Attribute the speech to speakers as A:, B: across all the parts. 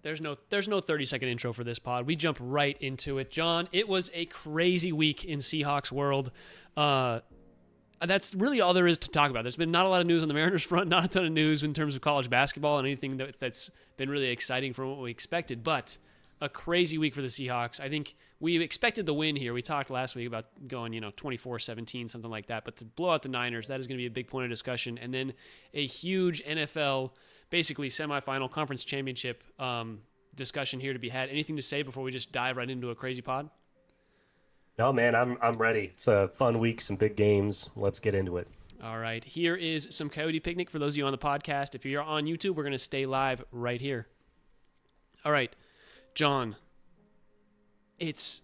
A: There's no 30-second intro for this pod. We jump right into it. John, it was a crazy week in Seahawks world. That's really all there is to talk about. There's been not a lot of news on the Mariners front, not a ton of news in terms of college basketball and anything that's been really exciting from what we expected, but a crazy week for the Seahawks. I think we expected the win here. We talked last week about going, 24-17, something like that, but to blow out the Niners, that is going to be a big point of discussion. And then a huge NFL, basically semifinal conference championship discussion here to be had. Anything to say before we just dive right into a crazy pod?
B: No, man, I'm ready. It's a fun week, some big games. Let's get into it.
A: All right, here is some Coyote Picnic for those of you on the podcast. If you're on YouTube, we're going to stay live right here. All right, John, it's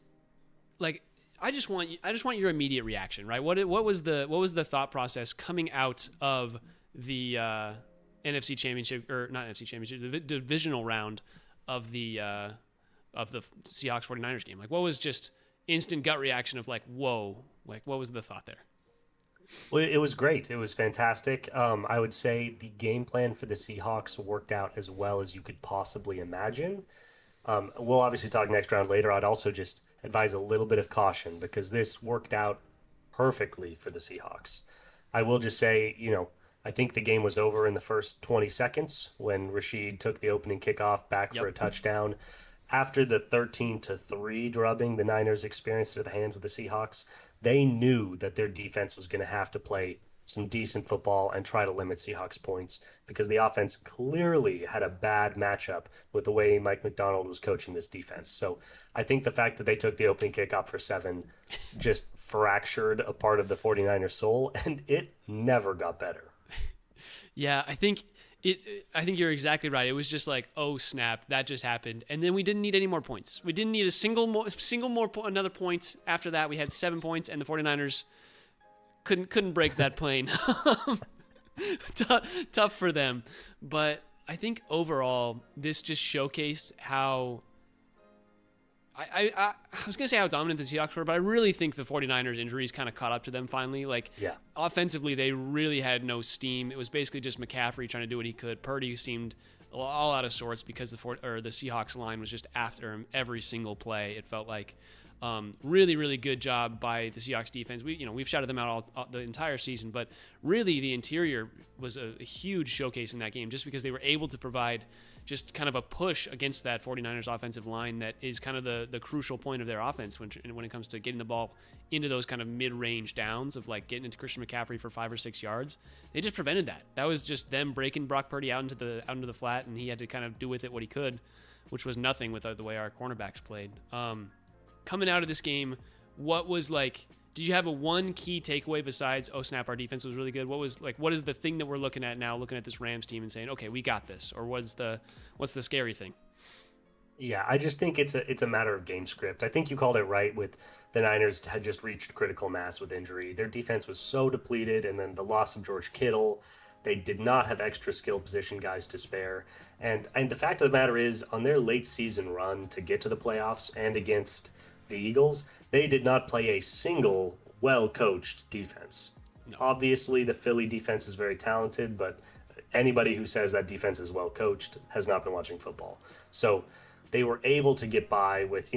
A: like I just want your immediate reaction, right? What was the thought process coming out of the NFC Championship, or not NFC Championship, the divisional round of the Seahawks 49ers game? Like, what was just instant gut reaction of like, whoa, like what was the thought there?
B: Well, it was great. It was fantastic. I would say the game plan for the Seahawks worked out as well as you could possibly imagine. We'll obviously talk next round later. I'd also just advise a little bit of caution because this worked out perfectly for the Seahawks. I will just say, I think the game was over in the first 20 seconds when Rashid took the opening kickoff back for a touchdown. After the 13-3 drubbing the Niners experienced at the hands of the Seahawks, they knew that their defense was going to have to play some decent football and try to limit Seahawks points because the offense clearly had a bad matchup with the way Mike McDonald was coaching this defense. So I think the fact that they took the opening kickoff for 7 just fractured a part of the 49ers soul, and it never got better.
A: Yeah, I think you're exactly right. It was just like, oh snap, that just happened, and then we didn't need any more points. We didn't need another point after that. We had 7 points, and the 49ers couldn't break that plane. Tough for them, but I think overall this just showcased how. I was going to say how dominant the Seahawks were, but I really think the 49ers injuries kind of caught up to them finally. Like, offensively, they really had no steam. It was basically just McCaffrey trying to do what he could. Purdy seemed all out of sorts because the Seahawks line was just after him every single play. It felt like really, really good job by the Seahawks defense. We've shouted them out all the entire season, but really the interior was a huge showcase in that game just because they were able to provide just kind of a push against that 49ers offensive line that is kind of the crucial point of their offense when it comes to getting the ball into those kind of mid-range downs of like getting into Christian McCaffrey for 5 or 6 yards. They just prevented that. That was just them breaking Brock Purdy out into the flat, and he had to kind of do with it what he could, which was nothing with the way our cornerbacks played. Coming out of this game, what was like? Did you have a one key takeaway besides, oh snap, our defense was really good? What is the thing that we're looking at now, looking at this Rams team and saying, okay, we got this? Or what's the scary thing?
B: Yeah, I just think it's a matter of game script. I think you called it right with the Niners had just reached critical mass with injury. Their defense was so depleted, and then the loss of George Kittle. They did not have extra skill position guys to spare. And the fact of the matter is, on their late season run to get to the playoffs and against the Eagles, they did not play a single well-coached defense. No. Obviously, the Philly defense is very talented, but anybody who says that defense is well-coached has not been watching football. So they were able to get by with,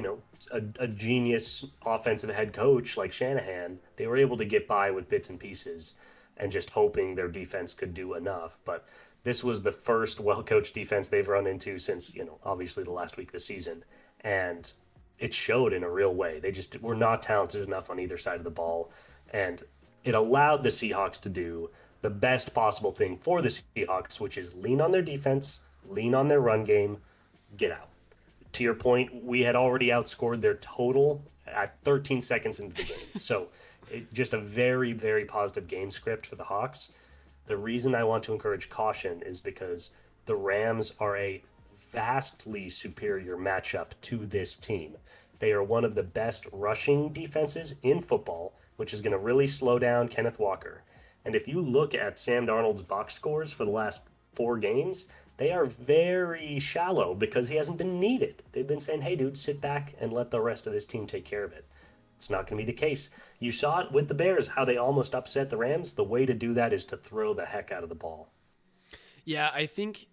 B: a genius offensive head coach like Shanahan. They were able to get by with bits and pieces and just hoping their defense could do enough. But this was the first well-coached defense they've run into since, obviously the last week of the season. And it showed in a real way. They just were not talented enough on either side of the ball. And it allowed the Seahawks to do the best possible thing for the Seahawks, which is lean on their defense, lean on their run game, get out. To your point, we had already outscored their total at 13 seconds into the game. So just a very, very positive game script for the Hawks. The reason I want to encourage caution is because the Rams are a vastly superior matchup to this team. They are one of the best rushing defenses in football, which is going to really slow down Kenneth Walker. And if you look at Sam Darnold's box scores for the last 4 games, they are very shallow because he hasn't been needed. They've been saying, hey, dude, sit back and let the rest of this team take care of it. It's not going to be the case. You saw it with the Bears, how they almost upset the Rams. The way to do that is to throw the heck out of the ball.
A: Yeah, I think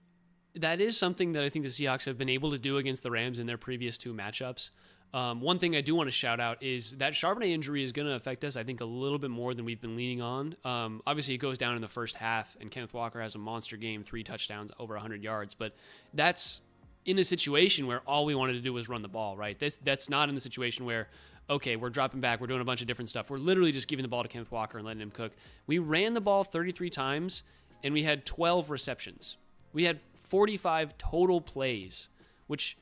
A: that is something that I think the Seahawks have been able to do against the Rams in their previous 2 matchups. One thing I do want to shout out is that Charbonnet injury is going to affect us, I think, a little bit more than we've been leaning on. Obviously, it goes down in the first half, and Kenneth Walker has a monster game, 3 touchdowns, over 100 yards. But that's in a situation where all we wanted to do was run the ball, right? That's not in the situation where, okay, we're dropping back, we're doing a bunch of different stuff. We're literally just giving the ball to Kenneth Walker and letting him cook. We ran the ball 33 times, and we had 12 receptions. We had 45 total plays, which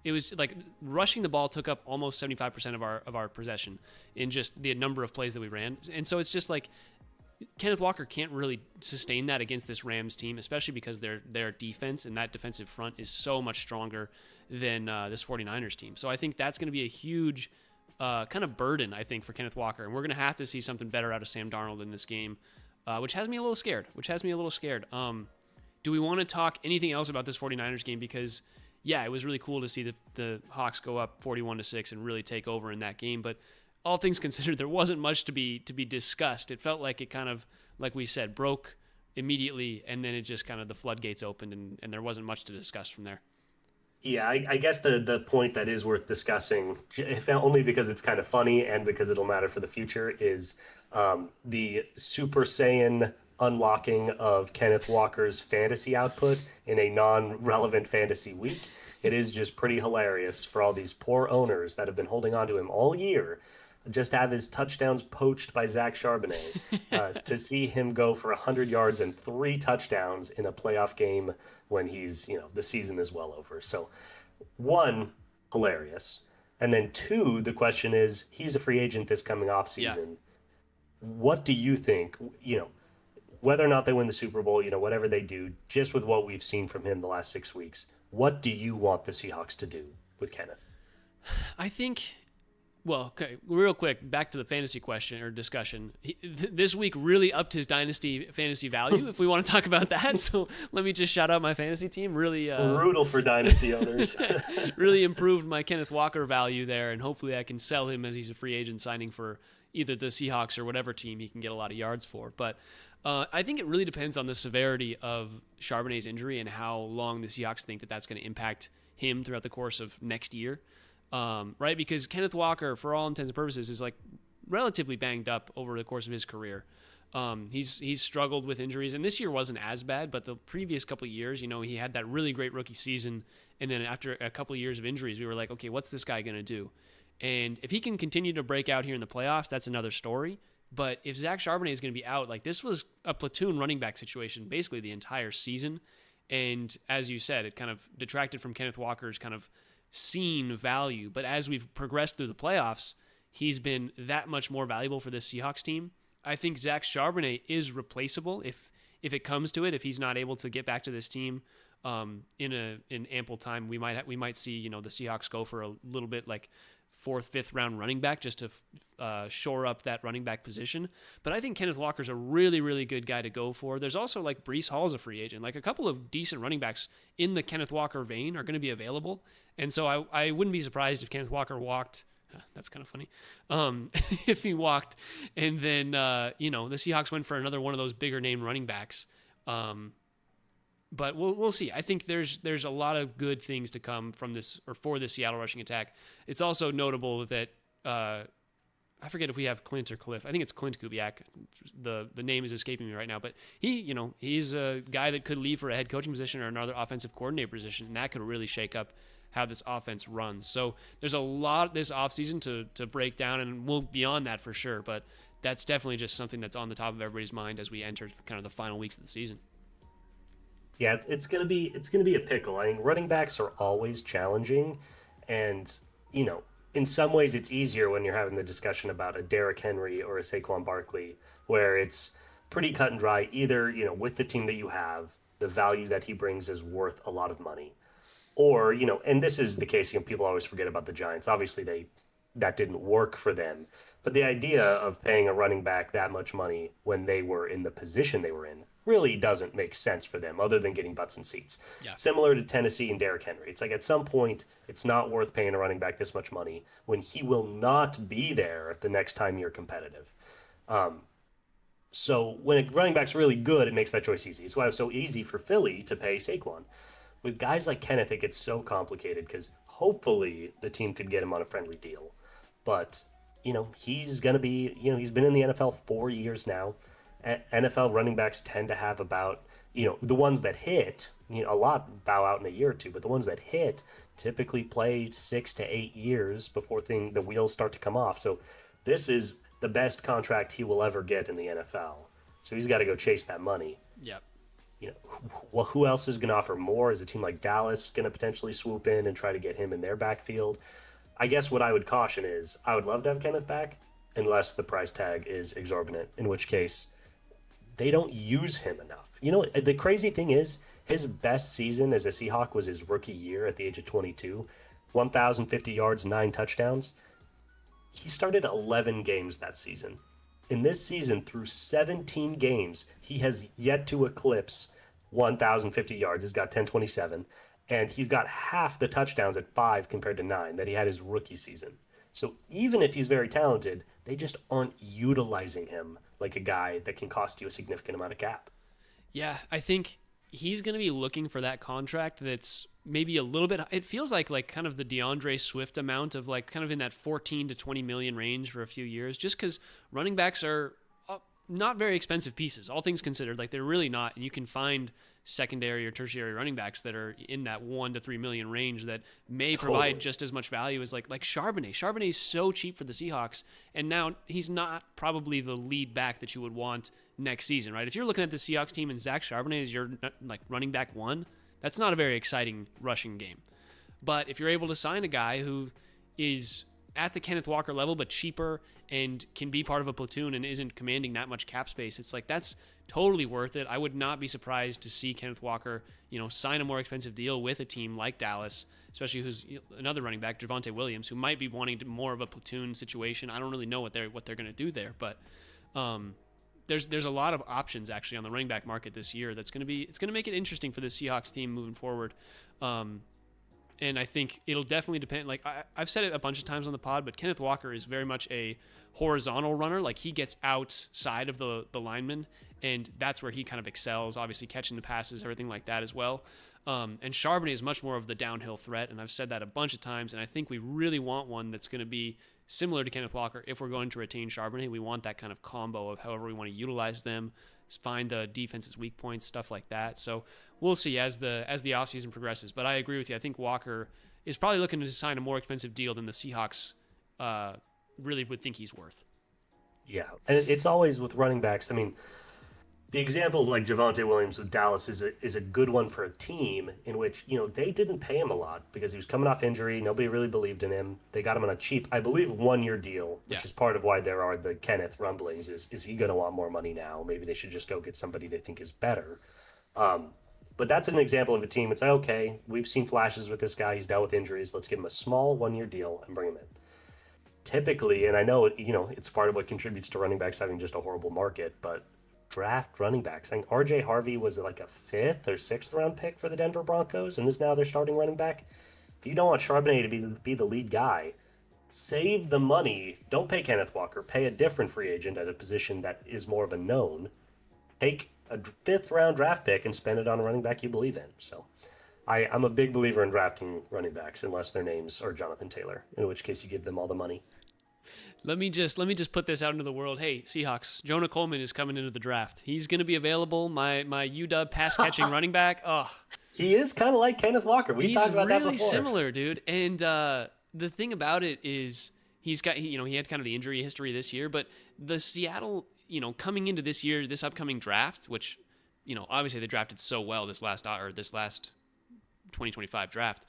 A: it was like rushing the ball took up almost 75% of our possession in just the number of plays that we ran. And so it's just like Kenneth Walker can't really sustain that against this Rams team, especially because their defense and that defensive front is so much stronger than this 49ers team. So I think that's going to be a huge kind of burden, I think, for Kenneth Walker. And we're going to have to see something better out of Sam Darnold in this game, which has me a little scared. Do we want to talk anything else about this 49ers game? Because yeah, it was really cool to see the Hawks go up 41-6 and really take over in that game. But all things considered, there wasn't much to be discussed. It felt like it kind of, like we said, broke immediately, and then it just kind of the floodgates opened, and there wasn't much to discuss from there.
B: Yeah, I guess the point that is worth discussing, if only because it's kind of funny and because it'll matter for the future, is the Super Saiyan unlocking of Kenneth Walker's fantasy output in a non-relevant fantasy week. It is just pretty hilarious for all these poor owners that have been holding on to him all year, just have his touchdowns poached by Zach Charbonnet, to see him go for 100 yards and 3 touchdowns in a playoff game when he's, the season is well over. So 1, hilarious. And then 2, the question is, he's a free agent this coming off season. Yeah. What do you think, whether or not they win the Super Bowl, whatever they do, just with what we've seen from him the last 6 weeks, what do you want the Seahawks to do with Kenneth?
A: I think, well, okay, real quick, back to the fantasy question or discussion. This week really upped his dynasty fantasy value, if we want to talk about that. So let me just shout out my fantasy team. Really
B: brutal for dynasty owners.
A: Really improved my Kenneth Walker value there, and hopefully I can sell him as he's a free agent signing for either the Seahawks or whatever team he can get a lot of yards for. But I think it really depends on the severity of Charbonnet's injury and how long the Seahawks think that that's going to impact him throughout the course of next year, right? Because Kenneth Walker, for all intents and purposes, is like relatively banged up over the course of his career. He's struggled with injuries, and this year wasn't as bad, but the previous couple of years, he had that really great rookie season, and then after a couple of years of injuries, we were like, okay, what's this guy going to do? And if he can continue to break out here in the playoffs, that's another story. But if Zach Charbonnet is going to be out, like this was a platoon running back situation basically the entire season. And as you said, it kind of detracted from Kenneth Walker's kind of seen value. But as we've progressed through the playoffs, he's been that much more valuable for this Seahawks team. I think Zach Charbonnet is replaceable if it comes to it. If he's not able to get back to this team in ample time, we might see the Seahawks go for a little bit like 4th, 5th round running back just to shore up that running back position. But I think Kenneth Walker's a really, really good guy to go for. There's also like Breece Hall's a free agent. Like a couple of decent running backs in the Kenneth Walker vein are going to be available. And so I wouldn't be surprised if Kenneth Walker walked. That's kind of funny. If he walked and then, the Seahawks went for another one of those bigger name running backs. But we'll see. I think there's a lot of good things to come from this or for the Seattle rushing attack. It's also notable that I forget if we have Clint or Cliff. I think it's Clint Kubiak. The name is escaping me right now, but he's a guy that could leave for a head coaching position or another offensive coordinator position, and that could really shake up how this offense runs. So there's a lot this offseason to break down, and we'll beyond that for sure. But that's definitely just something that's on the top of everybody's mind as we enter kind of the final weeks of the season.
B: Yeah, it's gonna be a pickle. I think running backs are always challenging, and in some ways it's easier when you're having the discussion about a Derrick Henry or a Saquon Barkley, where it's pretty cut and dry. Either with the team that you have, the value that he brings is worth a lot of money, or and this is the case. People always forget about the Giants. Obviously, that didn't work for them, but the idea of paying a running back that much money when they were in the position they were in really doesn't make sense for them other than getting butts and seats. Yeah. Similar to Tennessee and Derrick Henry. It's like at some point, it's not worth paying a running back this much money when he will not be there the next time you're competitive. So when a running back's really good, it makes that choice easy. It's why it was so easy for Philly to pay Saquon. with guys like Kenneth, it gets so complicated because hopefully the team could get him on a friendly deal. But, he's going to be, he's been in the NFL 4 years now. NFL running backs tend to have about, the ones that hit, a lot bow out in a year or two, but the ones that hit typically play 6 to 8 years before the wheels start to come off. So this is the best contract he will ever get in the NFL. So he's got to go chase that money.
A: Yep.
B: Who else is going to offer more? Is a team like Dallas going to potentially swoop in and try to get him in their backfield? I guess what I would caution is I would love to have Kenneth back unless the price tag is exorbitant, in which case they don't use him enough. The crazy thing is his best season as a Seahawk was his rookie year at the age of 22, 1,050 yards, 9 touchdowns. He started 11 games that season. In this season, through 17 games, he has yet to eclipse 1,050 yards. He's got 1,027, and he's got half the touchdowns at 5 compared to 9 that he had his rookie season. So even if he's very talented, they just aren't utilizing him like a guy that can cost you a significant amount of cap.
A: Yeah, I think he's going to be looking for that contract that's maybe a little bit, it feels like kind of the DeAndre Swift amount of like kind of in that 14 to 20 million range for a few years, just because running backs are not very expensive pieces, all things considered. Like they're really not, and you can find secondary or tertiary running backs that are in that 1 to 3 million range that may provide just as much value as like Charbonnet. Charbonnet is so cheap for the Seahawks, and now he's not probably the lead back that you would want next season, right? If you're looking at the Seahawks team and Zach Charbonnet is your like running back 1, that's not a very exciting rushing game. But if you're able to sign a guy who is at the Kenneth Walker level but cheaper and can be part of a platoon and isn't commanding that much cap space, it's like that's totally worth it. I would not be surprised to see Kenneth Walker, sign a more expensive deal with a team like Dallas, especially who's another running back, Javonte Williams, who might be wanting more of a platoon situation. I don't really know what they're going to do there, but there's a lot of options actually on the running back market this year. It's going to make it interesting for the Seahawks team moving forward. And I think it'll definitely depend. Like I've said it a bunch of times on the pod, but Kenneth Walker is very much a horizontal runner. Like he gets outside of the lineman, and that's where he kind of excels, obviously catching the passes, everything like that as well. And Charbonnet is much more of the downhill threat, and I've said that a bunch of times, and I think we really want one that's going to be similar to Kenneth Walker. If we're going to retain Charbonnet, we want that kind of combo of however we want to utilize them, find the defense's weak points, stuff like that. So we'll see as the offseason progresses. But I agree with you. I think Walker is probably looking to sign a more expensive deal than the Seahawks really would think he's worth.
B: Yeah, and it's always with running backs. I mean, the example like Javonte Williams with Dallas is a good one for a team in which, they didn't pay him a lot because he was coming off injury. Nobody really believed in him. They got him on a cheap, I believe, 1-year deal, which is part of why there are the Kenneth rumblings. Is he going to want more money now? Maybe they should just go get somebody they think is better. But that's an example of a team. It's like, okay, we've seen flashes with this guy. He's dealt with injuries. Let's give him a small 1-year deal and bring him in. Typically, and I know, it's part of what contributes to running backs having just a horrible market, but draft running backs. I think RJ Harvey was like a 5th or 6th round pick for the Denver Broncos and is now their starting running back. If you don't want Charbonnet to be the lead guy, save the money. Don't pay Kenneth Walker. Pay a different free agent at a position that is more of a known. Take a 5th round draft pick and spend it on a running back you believe in. So I'm a big believer in drafting running backs unless their names are Jonathan Taylor, in which case you give them all the money.
A: Let me just put this out into the world. Hey, Seahawks, Jonah Coleman is coming into the draft. He's going to be available. My UW pass catching running back. Oh,
B: he is kind of like Kenneth Walker. We talked about that before.
A: He's really similar, dude. And the thing about it is he had kind of the injury history this year, but the Seattle, coming into this year, this upcoming draft, which, obviously they drafted so well this last 2025 draft.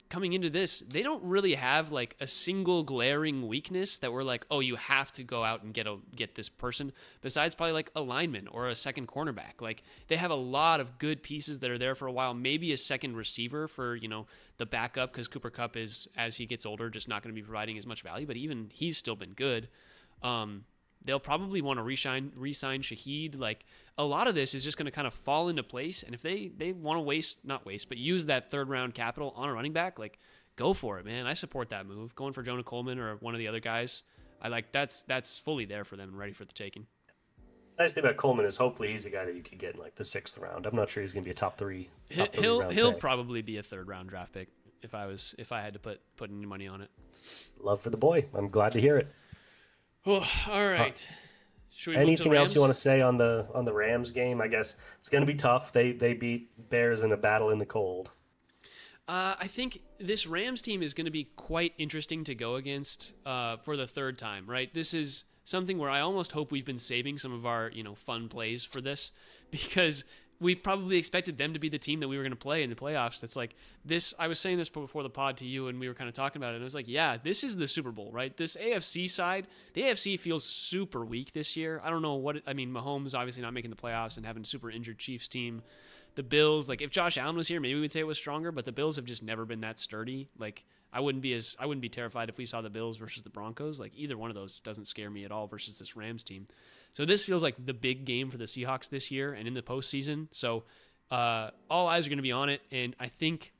A: Coming into this, they don't really have like a single glaring weakness that we're like, oh, you have to go out and get this person, besides probably like a lineman or a second cornerback. Like they have a lot of good pieces that are there for a while, maybe a second receiver for, the backup, because Cooper Kupp is, as he gets older, just not going to be providing as much value, but even he's still been good. They'll probably want to re-sign Shaheed. Like a lot of this is just going to kind of fall into place. And if they want to use that 3rd round capital on a running back, like go for it, man. I support that move. Going for Jonah Coleman or one of the other guys, I like that's fully there for them and ready for the taking.
B: nice thing about Coleman is hopefully he's a guy that you could get in like the 6th round. I'm not sure he's going to be a top 3 round
A: He'll
B: pick.
A: probably be a 3rd round draft pick if I had to put any money on it.
B: Love for the boy. I'm glad to hear it.
A: Oh, all right. Should we
B: Anything else you want to say on the Rams game? I guess it's going to be tough. They beat Bears in a battle in the cold.
A: I think this Rams team is going to be quite interesting to go against for the 3rd time, right? This is something where I almost hope we've been saving some of our, fun plays for this, because we probably expected them to be the team that we were going to play in the playoffs. That's like this. I was saying this before the pod to you, and we were kind of talking about it. And I was like, yeah, this is the Super Bowl, right? This AFC side, the AFC feels super weak this year. I don't know Mahomes obviously not making the playoffs and having a super injured Chiefs team. The Bills, like if Josh Allen was here, maybe we'd say it was stronger, but the Bills have just never been that sturdy. Like I wouldn't be terrified if we saw the Bills versus the Broncos. Like either one of those doesn't scare me at all versus this Rams team. So this feels like the big game for the Seahawks this year and in the postseason. So all eyes are going to be on it, and I think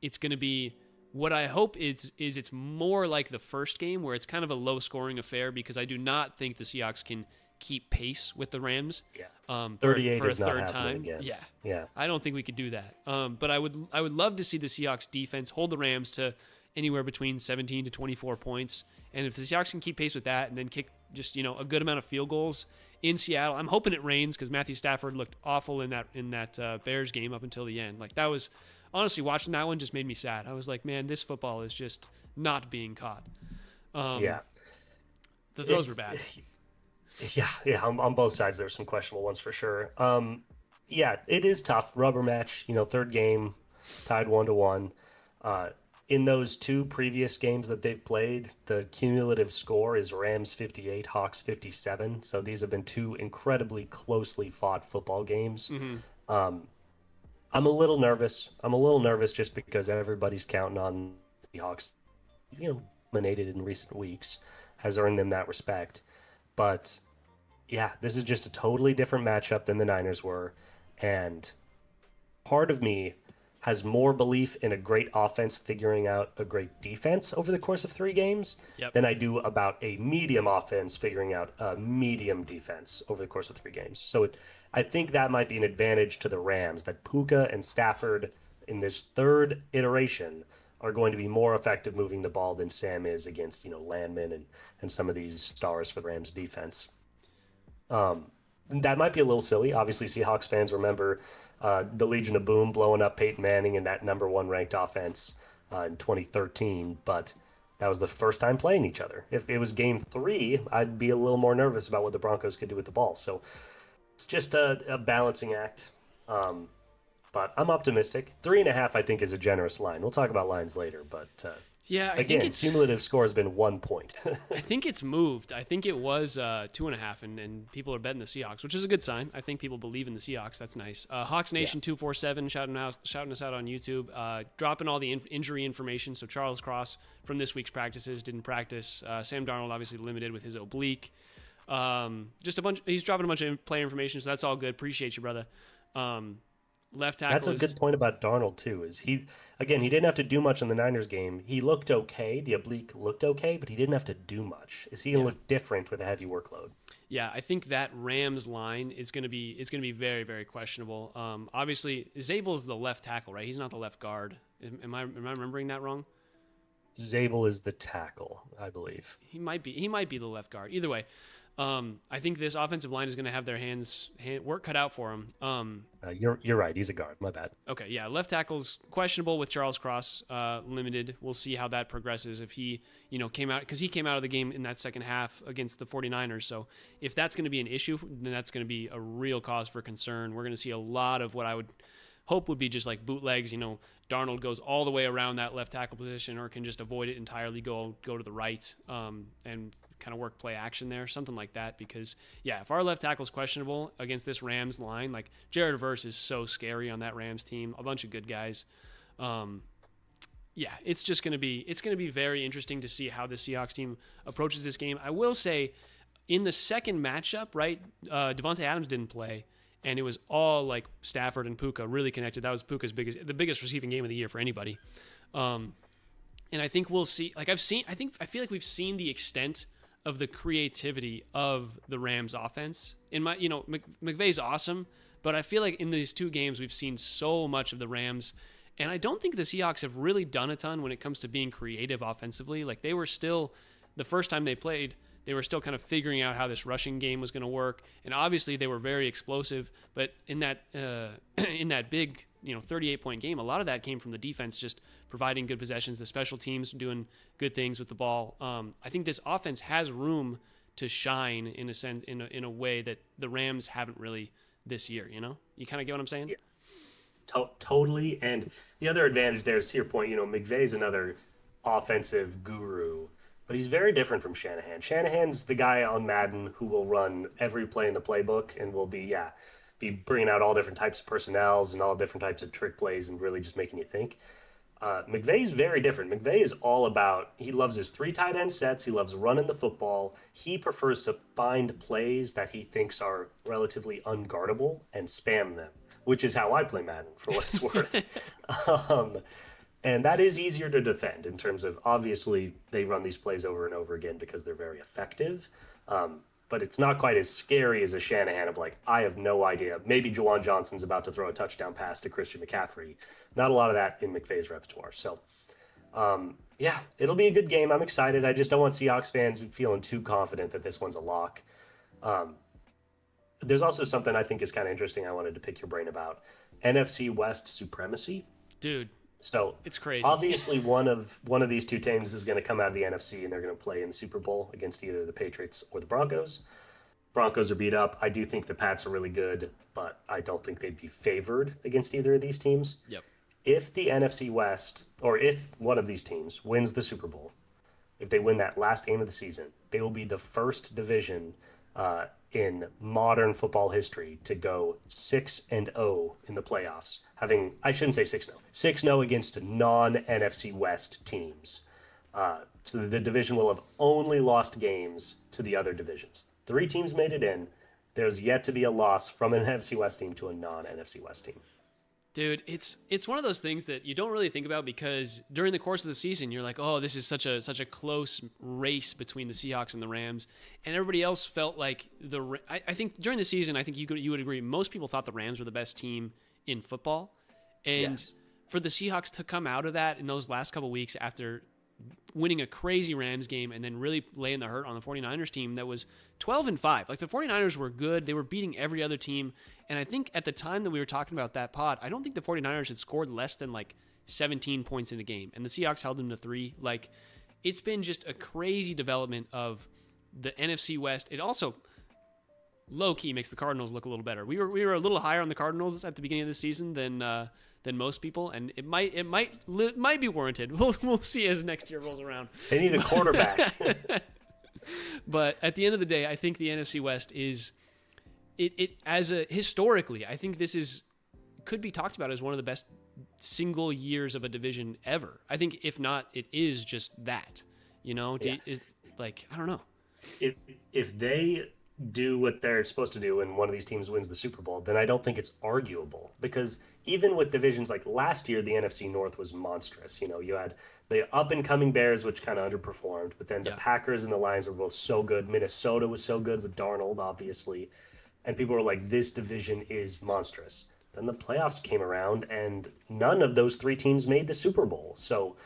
A: it's going to be what I hope is it's more like the first game where it's kind of a low scoring affair, because I do not think the Seahawks can keep pace with the Rams.
B: Yeah. 38
A: for a
B: is not
A: 3rd
B: happening
A: time.
B: again.
A: Yeah. I don't think we could do that. But I would love to see the Seahawks defense hold the Rams to anywhere between 17 to 24 points. And if the Seahawks can keep pace with that and then kick just, a good amount of field goals in Seattle, I'm hoping it rains, because Matthew Stafford looked awful in that Bears game up until the end. Like that was honestly, watching that one just made me sad. I was like, man, this football is just not being caught. The throws were bad.
B: Yeah. On both sides, there's some questionable ones for sure. Yeah, it is tough. Rubber match. 3rd game, tied 1-1. In those 2 previous games that they've played, the cumulative score is Rams 58, Hawks 57. So these have been 2 incredibly closely fought football games.
A: Mm-hmm.
B: I'm a little nervous. Just because everybody's counting on the Hawks, dominated in recent weeks, has earned them that respect. But yeah, this is just a totally different matchup than the Niners were. And part of me has more belief in a great offense figuring out a great defense over the course of 3 games than I do about a medium offense figuring out a medium defense over the course of 3 games. So I think that might be an advantage to the Rams, that Puka and Stafford in this 3rd iteration are going to be more effective moving the ball than Sam is against, Landman and some of these stars for the Rams defense. That might be a little silly. Obviously, Seahawks fans remember the Legion of Boom blowing up Peyton Manning in that number 1 ranked offense in 2013, but that was the first time playing each other. If it was game 3, I'd be a little more nervous about what the Broncos could do with the ball. So it's just a balancing act. But I'm optimistic. 3.5, I think, is a generous line. We'll talk about lines later, but
A: I
B: again,
A: think
B: cumulative score has been 1 point.
A: I think it's moved. I think it was 2.5, and people are betting the Seahawks, which is a good sign. I think people believe in the Seahawks. That's nice. Hawks Nation 247 shouting us out on YouTube, dropping all the injury information. So Charles Cross from this week's practices didn't practice. Sam Darnold obviously limited with his oblique. Just a bunch. He's dropping a bunch of player information, so that's all good. Appreciate you, brother. Left tackle.
B: That's a good point about Darnold too. Is he didn't have to do much in the Niners game. He looked okay. The oblique looked okay, but he didn't have to do much. Is he gonna look different with a heavy workload?
A: Yeah, I think that Rams line is gonna be very, very questionable. Obviously, Zabel's the left tackle, right? He's not the left guard. Am I remembering that wrong?
B: Zabel is the tackle, I believe.
A: He might be the left guard. Either way, I think this offensive line is going to have their work cut out for them.
B: You're right. He's a guard. My bad.
A: Okay, yeah. Left tackle's questionable with Charles Cross limited. We'll see how that progresses if he, came out, because he came out of the game in that second half against the 49ers. So if that's going to be an issue, then that's going to be a real cause for concern. We're going to see a lot of what I would hope would be just like bootlegs. Darnold goes all the way around that left tackle position, or can just avoid it entirely, go to the right, and kind of work play action there, something like that. Because if our left tackle is questionable against this Rams line, like Jared Verse is so scary on that Rams team, a bunch of good guys. It's going to be very interesting to see how the Seahawks team approaches this game. I will say, in the second matchup, right, Devontae Adams didn't play, and it was all like Stafford and Puka really connected. That was Puka's the biggest receiving game of the year for anybody. And I think we'll see. I feel like we've seen the extent of the creativity of the Rams offense. In my, McVay's awesome, but I feel like in these two games we've seen so much of the Rams, and I don't think the Seahawks have really done a ton when it comes to being creative offensively. Like they were still, the first time they played, they were still kind of figuring out how this rushing game was going to work, and obviously they were very explosive. But in that big 38-point game, a lot of that came from the defense just providing good possessions, the special teams doing good things with the ball. I think this offense has room to shine in a sense, in a way that the Rams haven't really this year. You kind of get what I'm saying?
B: Yeah. Totally. And the other advantage there is, to your point, McVay's another offensive guru, but he's very different from Shanahan. Shanahan's the guy on Madden who will run every play in the playbook and will be bringing out all different types of personnels and all different types of trick plays and really just making you think. McVay's very different. McVay is all about, he loves his 3 tight end sets. He loves running the football. He prefers to find plays that he thinks are relatively unguardable and spam them, which is how I play Madden, for what it's worth. And that is easier to defend in terms of, obviously, they run these plays over and over again because they're very effective. But it's not quite as scary as a Shanahan of like, I have no idea. Maybe Juwan Johnson's about to throw a touchdown pass to Christian McCaffrey. Not a lot of that in McVay's repertoire. So, it'll be a good game. I'm excited. I just don't want Seahawks fans feeling too confident that this one's a lock. There's also something I think is kind of interesting I wanted to pick your brain about. NFC West supremacy.
A: Dude.
B: So
A: it's crazy.
B: Obviously, one of these two teams is going to come out of the NFC, and they're going to play in the Super Bowl against either the Patriots or the Broncos. Broncos are beat up. I do think the Pats are really good, but I don't think they'd be favored against either of these teams.
A: Yep.
B: If the NFC West, or if one of these teams wins the Super Bowl, if they win that last game of the season, they will be the first division in modern football history to go 6-0 in the playoffs. I shouldn't say 6-0. 6-0 against non-NFC West teams. So the division will have only lost games to the other divisions. 3 teams made it in. There's yet to be a loss from an NFC West team to a non-NFC West team.
A: Dude, it's one of those things that you don't really think about because during the course of the season, you're like, oh, this is such a close race between the Seahawks and the Rams, and everybody else felt like I think during the season, I think you would agree, most people thought the Rams were the best team in football, and yes. For the Seahawks to come out of that in those last couple of weeks after winning a crazy Rams game and then really laying the hurt on the 49ers team that was 12-5. Like the 49ers were good. They were beating every other team. And I think at the time that we were talking about that pod, I don't think the 49ers had scored less than like 17 points in a game. And the Seahawks held them to 3. Like it's been just a crazy development of the NFC West. It also low-key makes the Cardinals look a little better. We were a little higher on the Cardinals at the beginning of the season than most people, and it might be warranted. We'll see as next year rolls around.
B: They need a quarterback.
A: But at the end of the day, I think the NFC West is historically, I think this could be talked about as one of the best single years of a division ever. I think if not, it is just that. Yeah. I don't know.
B: If they do what they're supposed to do and one of these teams wins the Super Bowl, then I don't think it's arguable, because even with divisions like last year, the NFC North was monstrous. You had the up-and-coming Bears, which kind of underperformed, but then the Packers and the Lions were both so good. Minnesota was so good with Darnold, obviously, and people were like, this division is monstrous. Then the playoffs came around, and none of those 3 teams made the Super Bowl. So,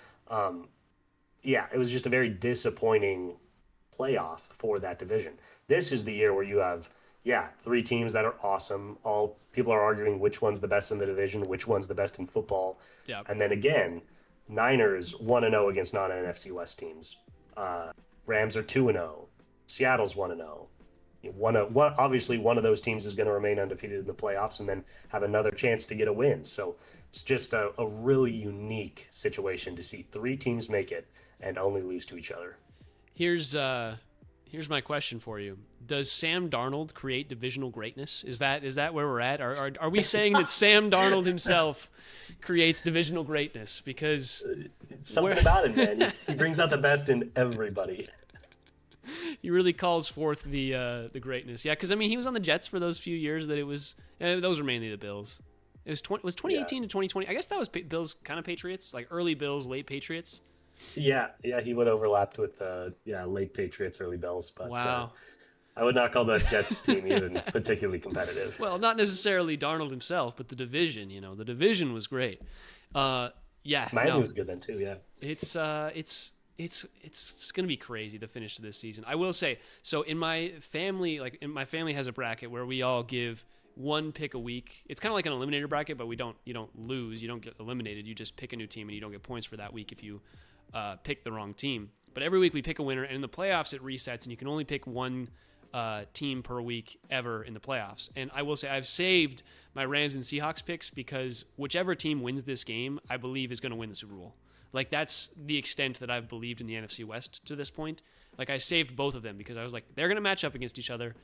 B: it was just a very disappointing playoff for that division. This is the year where you have 3 teams that are awesome. All people are arguing which one's the best in the division, which one's the best in football. And then again, Niners 1-0 against non-NFC West teams. Rams are 2-0. Seattle's 1-0. Obviously one of those teams is going to remain undefeated in the playoffs and then have another chance to get a win. So it's just a really unique situation to see 3 teams make it and only lose to each other.
A: Here's my question for you. Does Sam Darnold create divisional greatness? Is that where we're at? Are we saying that Sam Darnold himself creates divisional greatness? Because
B: something about him, man. He brings out the best in everybody.
A: He really calls forth the greatness. Yeah, because he was on the Jets for those few years that it was. Those were mainly the Bills. It was 2018 to 2020. I guess that was Bills kind of Patriots, like early Bills, late Patriots.
B: Yeah, yeah, he would overlapped with late Patriots, early Bills, but
A: Wow.
B: I would not call the Jets team even particularly competitive.
A: Well, not necessarily Darnold himself, but the division. The division was great. Yeah,
B: Miami
A: no,
B: was good then too. Yeah,
A: it's gonna be crazy the finish of this season. I will say, so in my family, my family has a bracket where we all give one pick a week. It's kind of like an eliminator bracket, but you don't lose, you don't get eliminated. You just pick a new team and you don't get points for that week if you pick the wrong team. But every week we pick a winner, and in the playoffs it resets, and you can only pick one team per week ever in the playoffs. And I will say I've saved my Rams and Seahawks picks because whichever team wins this game, I believe is going to win the Super Bowl. Like, that's the extent that I've believed in the NFC West to this point. Like, I saved both of them because I was like, they're going to match up against each other,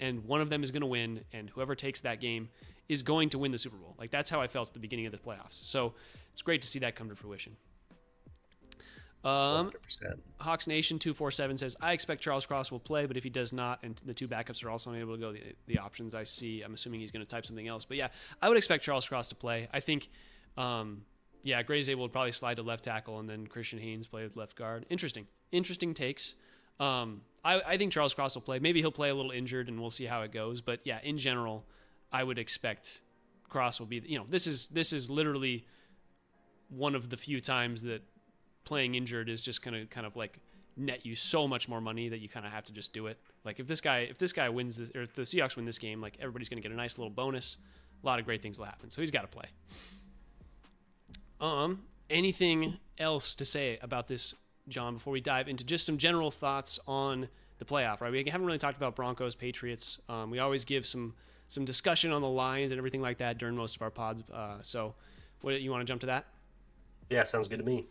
A: and one of them is going to win, and whoever takes that game is going to win the Super Bowl. Like, that's how I felt at the beginning of the playoffs. So it's great to see that come to fruition.
B: 100%.
A: Hawks Nation 247 says, I expect Charles Cross will play, but if he does not, and the two backups are also unable to go the options I see, I'm assuming he's going to type something else. But yeah, I would expect Charles Cross to play. I think, Gray Zabel would probably slide to left tackle, and then Christian Haynes play with left guard. Interesting takes. I think Charles Cross will play. Maybe he'll play a little injured, and we'll see how it goes. But yeah, in general, I would expect Cross will be. This is literally one of the few times that playing injured is just gonna kind of like net you so much more money that you kind of have to just do it. Like, if this guy wins this, or if the Seahawks win this game, like, everybody's gonna get a nice little bonus. A lot of great things will happen. So he's got to play. Anything else to say about this, John, before we dive into just some general thoughts on the playoff, right? We haven't really talked about Broncos, Patriots. We always give some discussion on the lines and everything like that during most of our pods. So what, you want to jump to that?
B: Yeah, sounds good to me.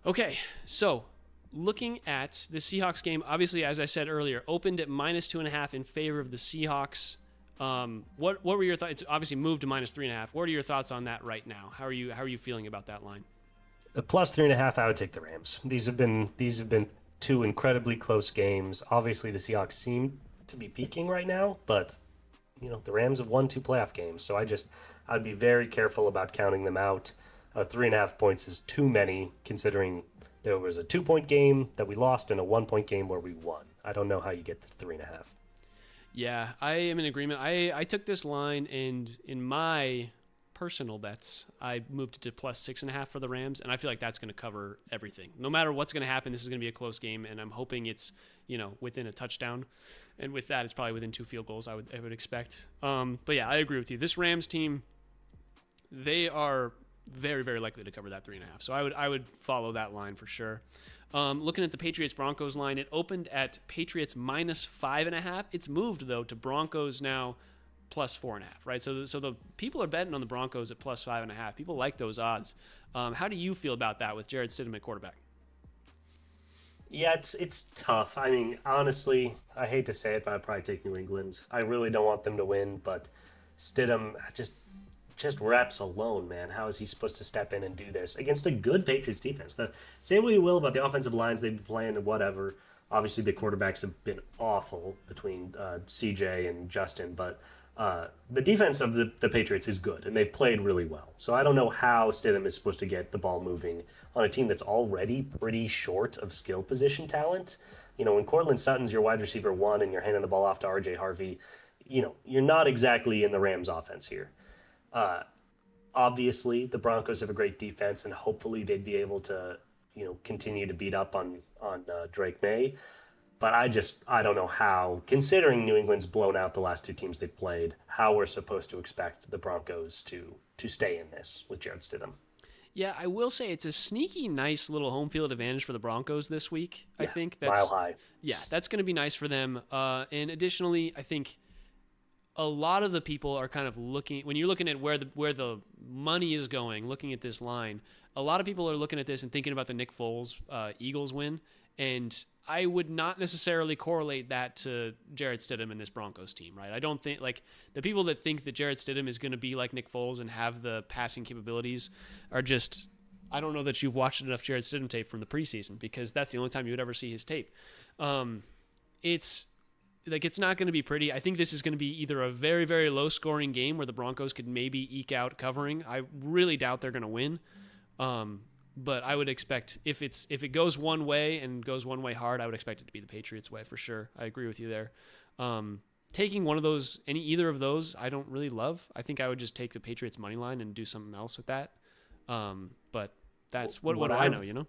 A: Okay, so looking at the Seahawks game, obviously, as I said earlier, opened at -2.5 in favor of the Seahawks. What were your thoughts? It's obviously moved to -3.5. What are your thoughts on that right now? How are you feeling about that line?
B: A +3.5, I would take the Rams. These have been two incredibly close games. Obviously, the Seahawks seem to be peaking right now, but the Rams have won 2 playoff games, so I'd be very careful about counting them out. 3.5 points is too many, considering there was a 2-point game that we lost and a 1-point game where we won. I don't know how you get to 3.5.
A: Yeah, I am in agreement. I took this line, and in my personal bets, I moved it to +6.5 for the Rams, and I feel like that's going to cover everything. No matter what's going to happen, this is going to be a close game, and I'm hoping it's within a touchdown, and with that, it's probably within 2 field goals. I would expect. But yeah, I agree with you. This Rams team, they are very, very likely to cover that 3.5. So I would follow that line for sure. Looking at the Patriots-Broncos line, it opened at Patriots -5.5. It's moved, though, to Broncos now +4.5, right? So the people are betting on the Broncos at +5.5. People like those odds. How do you feel about that with Jarrett Stidham at quarterback?
B: Yeah, it's tough. I mean, honestly, I hate to say it, but I'd probably take New England. I really don't want them to win, but Stidham just reps alone, man. How is he supposed to step in and do this against a good Patriots defense? Say what you will about the offensive lines they've been playing and whatever. Obviously, the quarterbacks have been awful between CJ and Justin, but the defense of the Patriots is good, and they've played really well. So I don't know how Stidham is supposed to get the ball moving on a team that's already pretty short of skill position talent. When Cortland Sutton's your wide receiver 1 and you're handing the ball off to RJ Harvey, you're not exactly in the Rams offense here. Obviously, the Broncos have a great defense, and hopefully they'd be able to, continue to beat up on Drake May. But I don't know how, considering New England's blown out the last 2 teams they've played, how we're supposed to expect the Broncos to stay in this with Jarrett Stidham.
A: Yeah, I will say it's a sneaky, nice little home field advantage for the Broncos this week. Yeah, I think that's
B: mile high.
A: Yeah, that's going to be nice for them. And additionally, I think a lot of the people are kind of looking, when you're looking at where the money is going, looking at this line, a lot of people are looking at this and thinking about the Nick Foles Eagles win, and I would not necessarily correlate that to Jarrett Stidham and this Broncos team, right? I don't think, like, the people that think that Jarrett Stidham is going to be like Nick Foles and have the passing capabilities are just, I don't know that you've watched enough Jarrett Stidham tape from the preseason, because that's the only time you would ever see his tape. It's not going to be pretty. I think this is going to be either a very, very low scoring game where the Broncos could maybe eke out covering. I really doubt they're going to win. But I would expect if it goes one way and goes one way hard, I would expect it to be the Patriots' way for sure. I agree with you there. Taking one of those, either of those, I don't really love. I think I would just take the Patriots money line and do something else with that. But that's what do I know, you know?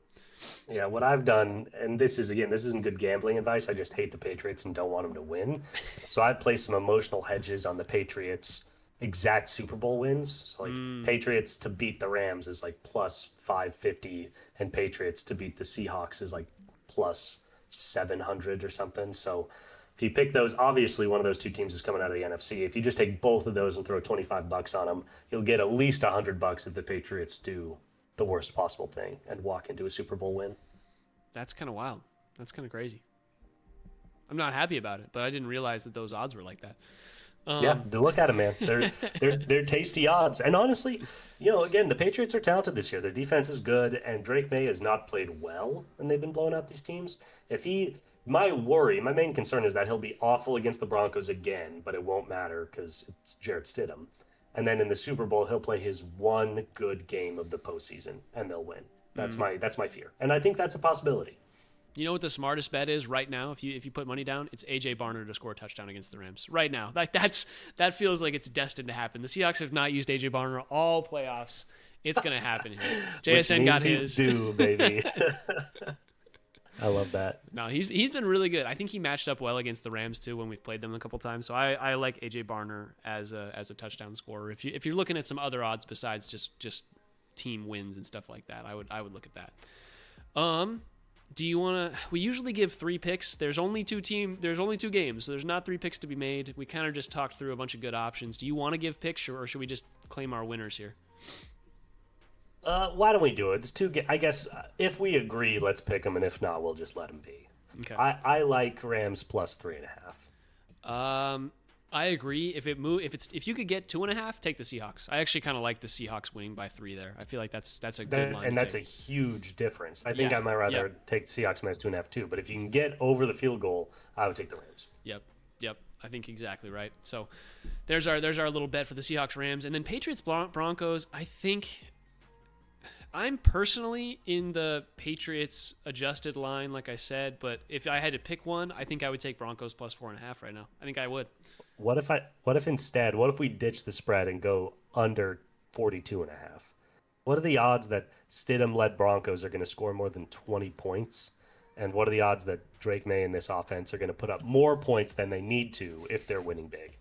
B: Yeah, what I've done, and this isn't good gambling advice. I just hate the Patriots and don't want them to win. So I've placed some emotional hedges on the Patriots' exact Super Bowl wins. So like Patriots to beat the Rams is like plus 550, and Patriots to beat the Seahawks is like plus 700 or something. So if you pick those, obviously one of those two teams is coming out of the NFC. If you just take both of those and throw $25 on them, you'll get at least $100 if the Patriots do the worst possible thing and walk into a Super Bowl win.
A: That's kind of wild. That's kind of crazy. I'm not happy about it, but I didn't realize that those odds were like that.
B: Yeah, look at them, man. They're tasty odds. And honestly, again, the Patriots are talented this year. Their defense is good, and Drake May has not played well, and they've been blowing out these teams. My main concern is that he'll be awful against the Broncos again, but it won't matter because it's Jarrett Stidham. And then in the Super Bowl, he'll play his one good game of the postseason, and they'll win. That's my fear, and I think that's a possibility.
A: You know what the smartest bet is right now? If you put money down, it's AJ Barner to score a touchdown against the Rams right now. That feels like it's destined to happen. The Seahawks have not used AJ Barner all playoffs. It's gonna happen here. JSN got his
B: due, baby. I love that.
A: No, he's been really good. I think he matched up well against the Rams too when we've played them a couple times. So I like AJ Barner as a touchdown scorer. If you're looking at some other odds besides just team wins and stuff like that, I would look at that. Do you want to? We usually give 3 picks. There's only 2 games, so there's not 3 picks to be made. We kind of just talked through a bunch of good options. Do you want to give picks, or should we just claim our winners here?
B: Why don't we do it? It's 2. I guess if we agree, let's pick them, and if not, we'll just let them be.
A: Okay.
B: I like Rams plus 3.5.
A: I agree. If you could get 2.5, take the Seahawks. I actually kind of like the Seahawks winning by 3 there. I feel like that's a good line.
B: And that's a huge difference. I think I might rather take the Seahawks minus 2.5 too. But if you can get over the field goal, I would take the Rams.
A: Yep. I think exactly right. So there's our little bet for the Seahawks Rams, and then Patriots Broncos. I think I'm personally in the Patriots adjusted line, like I said. But if I had to pick one, I think I would take Broncos plus 4.5 right now. I think I would.
B: What if we ditch the spread and go under 42.5? What are the odds that Stidham-led Broncos are going to score more than 20 points? And what are the odds that Drake May and this offense are going to put up more points than they need to if they're winning big?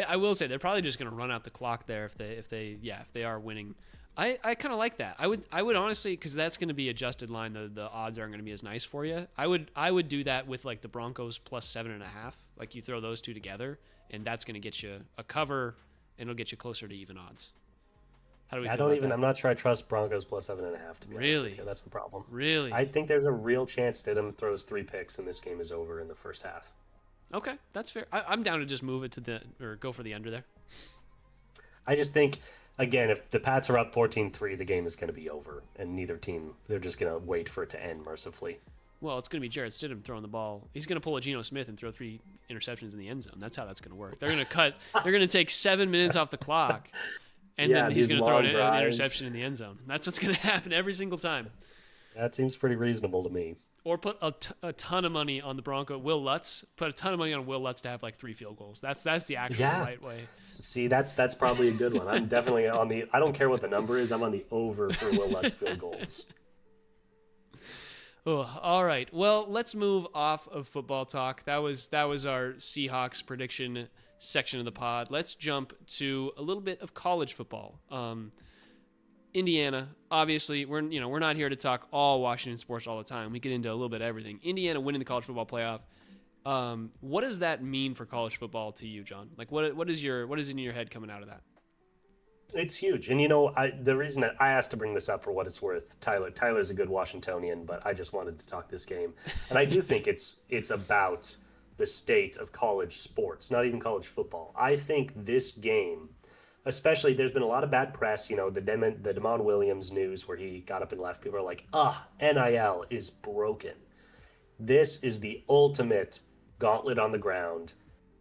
A: I will say they're probably just going to run out the clock there if they are winning. I kind of like that. I would honestly, because that's going to be adjusted line. The odds aren't going to be as nice for you. I would do that with like the Broncos plus 7.5. Like you throw those two together, and that's going to get you a cover, and it'll get you closer to even odds. How do we?
B: I'm not sure I trust Broncos plus 7.5 to be honest with you. That's the problem.
A: Really?
B: I think there's a real chance Stidham throws 3 picks and this game is over in the first half.
A: Okay, that's fair. I'm down to just move it or go for the under there.
B: I just think, again, if the Pats are up 14-3, the game is going to be over, and neither team, they're just going to wait for it to end mercifully.
A: Well, it's going to be Jarrett Stidham throwing the ball. He's going to pull a Geno Smith and throw 3 interceptions in the end zone. That's how that's going to work. They're going to take 7 minutes off the clock, and then he's going to throw an interception in the end zone. That's what's going to happen every single time.
B: That seems pretty reasonable to me.
A: Or put a ton of money on the Bronco. Will Lutz. Put a ton of money on Will Lutz to have like 3 field goals. That's the actual right way.
B: See, that's probably a good one. I'm definitely on the. I don't care what the number is. I'm on the over for Will Lutz field goals.
A: Oh, all right. Well, let's move off of football talk. That was our Seahawks prediction section of the pod. Let's jump to a little bit of college football. Indiana, obviously, we're not here to talk all Washington sports all the time. We get into a little bit of everything. Indiana winning the college football playoff. What does that mean for college football to you, John? Like, what is in your head coming out of that?
B: It's huge, and the reason that I asked to bring this up for what it's worth, Tyler's a good Washingtonian, but I just wanted to talk this game, and I do think it's about the state of college sports, not even college football. I think this game. Especially, there's been a lot of bad press, the Damon Williams news where he got up and left. People are like, NIL is broken. This is the ultimate gauntlet on the ground.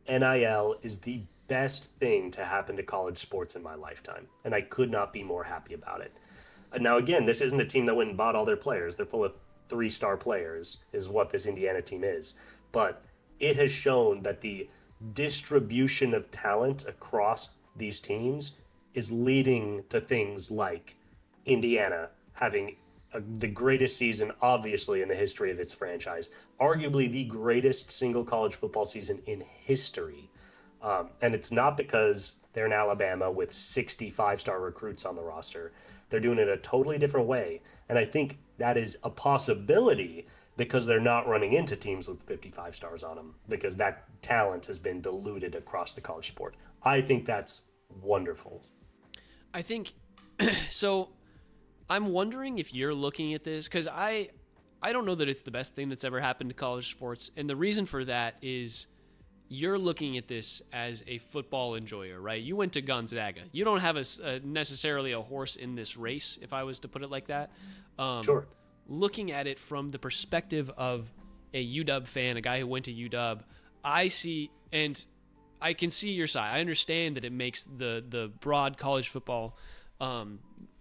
B: NIL is the best thing to happen to college sports in my lifetime, and I could not be more happy about it. Now, again, this isn't a team that went and bought all their players. They're full of 3-star players, is what this Indiana team is. But it has shown that the distribution of talent across these teams is leading to things like Indiana having the greatest season, obviously, in the history of its franchise, arguably the greatest single college football season in history. And it's not because they're in Alabama with 65-star recruits on the roster. They're doing it a totally different way. And I think that is a possibility because they're not running into teams with 55 stars on them, because that talent has been diluted across the college sport. I think that's wonderful.
A: I think so. I'm wondering if you're looking at this, because I don't know that it's the best thing that's ever happened to college sports. And the reason for that is you're looking at this as a football enjoyer, right? You went to Gonzaga. You don't have necessarily a horse in this race, if I was to put it like that.
B: Sure.
A: Looking at it from the perspective of a UW fan, a guy who went to UW, I see, and I can see your side. I understand that it makes the broad college football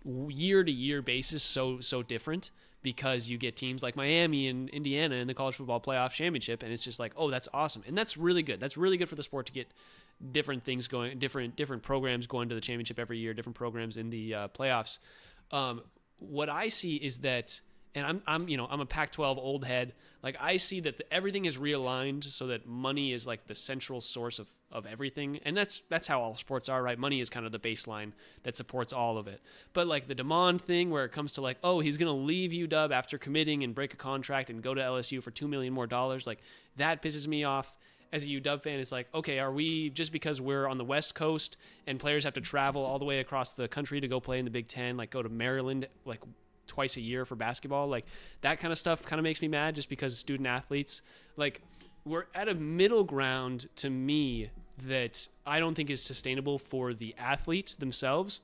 A: year-to-year basis so different, because you get teams like Miami and Indiana in the college football playoff championship, and it's just like, oh, that's awesome. And that's really good. That's really good for the sport to get different things going, different programs going to the championship every year, different programs in the playoffs. What I see is that, and I'm a Pac-12 old head. Like, I see that everything is realigned so that money is like the central source of everything. And that's how all sports are, right? Money is kind of the baseline that supports all of it. But like the DeMond thing, where it comes to like, oh, he's going to leave UW after committing and break a contract and go to LSU for $2 million more, like that pisses me off. As a UW fan, it's like, okay, are we, just because we're on the West Coast and players have to travel all the way across the country to go play in the Big Ten, like go to Maryland, like twice a year for basketball, like that kind of stuff kind of makes me mad, just because student athletes, like, we're at a middle ground to me that I don't think is sustainable for the athlete themselves.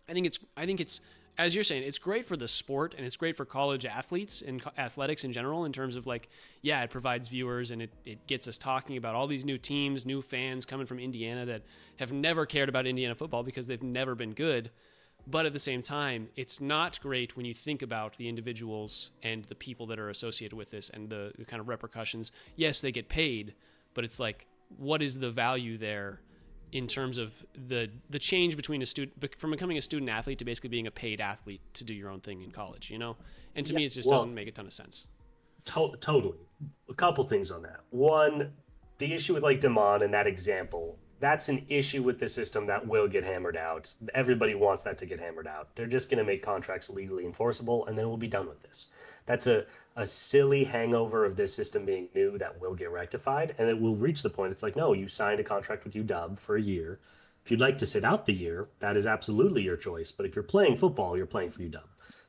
A: I think it's as you're saying, it's great for the sport and it's great for college athletes and athletics in general, in terms of like, yeah, it provides viewers and it gets us talking about all these new teams, new fans coming from Indiana that have never cared about Indiana football because they've never been good. But at the same time, it's not great when you think about the individuals and the people that are associated with this and the kind of repercussions. Yes, they get paid, but it's like, what is the value there in terms of the change between a student, from becoming a student athlete to basically being a paid athlete to do your own thing in college, you know? And to me, it just doesn't make a ton of sense.
B: Totally. A couple things on that. One, the issue with like DeMond and that example, that's an issue with the system that will get hammered out. Everybody wants that to get hammered out. They're just going to make contracts legally enforceable, and then we'll be done with this. That's a silly hangover of this system being new that will get rectified, and it will reach the point. It's like, no, you signed a contract with UW for a year. If you'd like to sit out the year, that is absolutely your choice. But if you're playing football, you're playing for UW.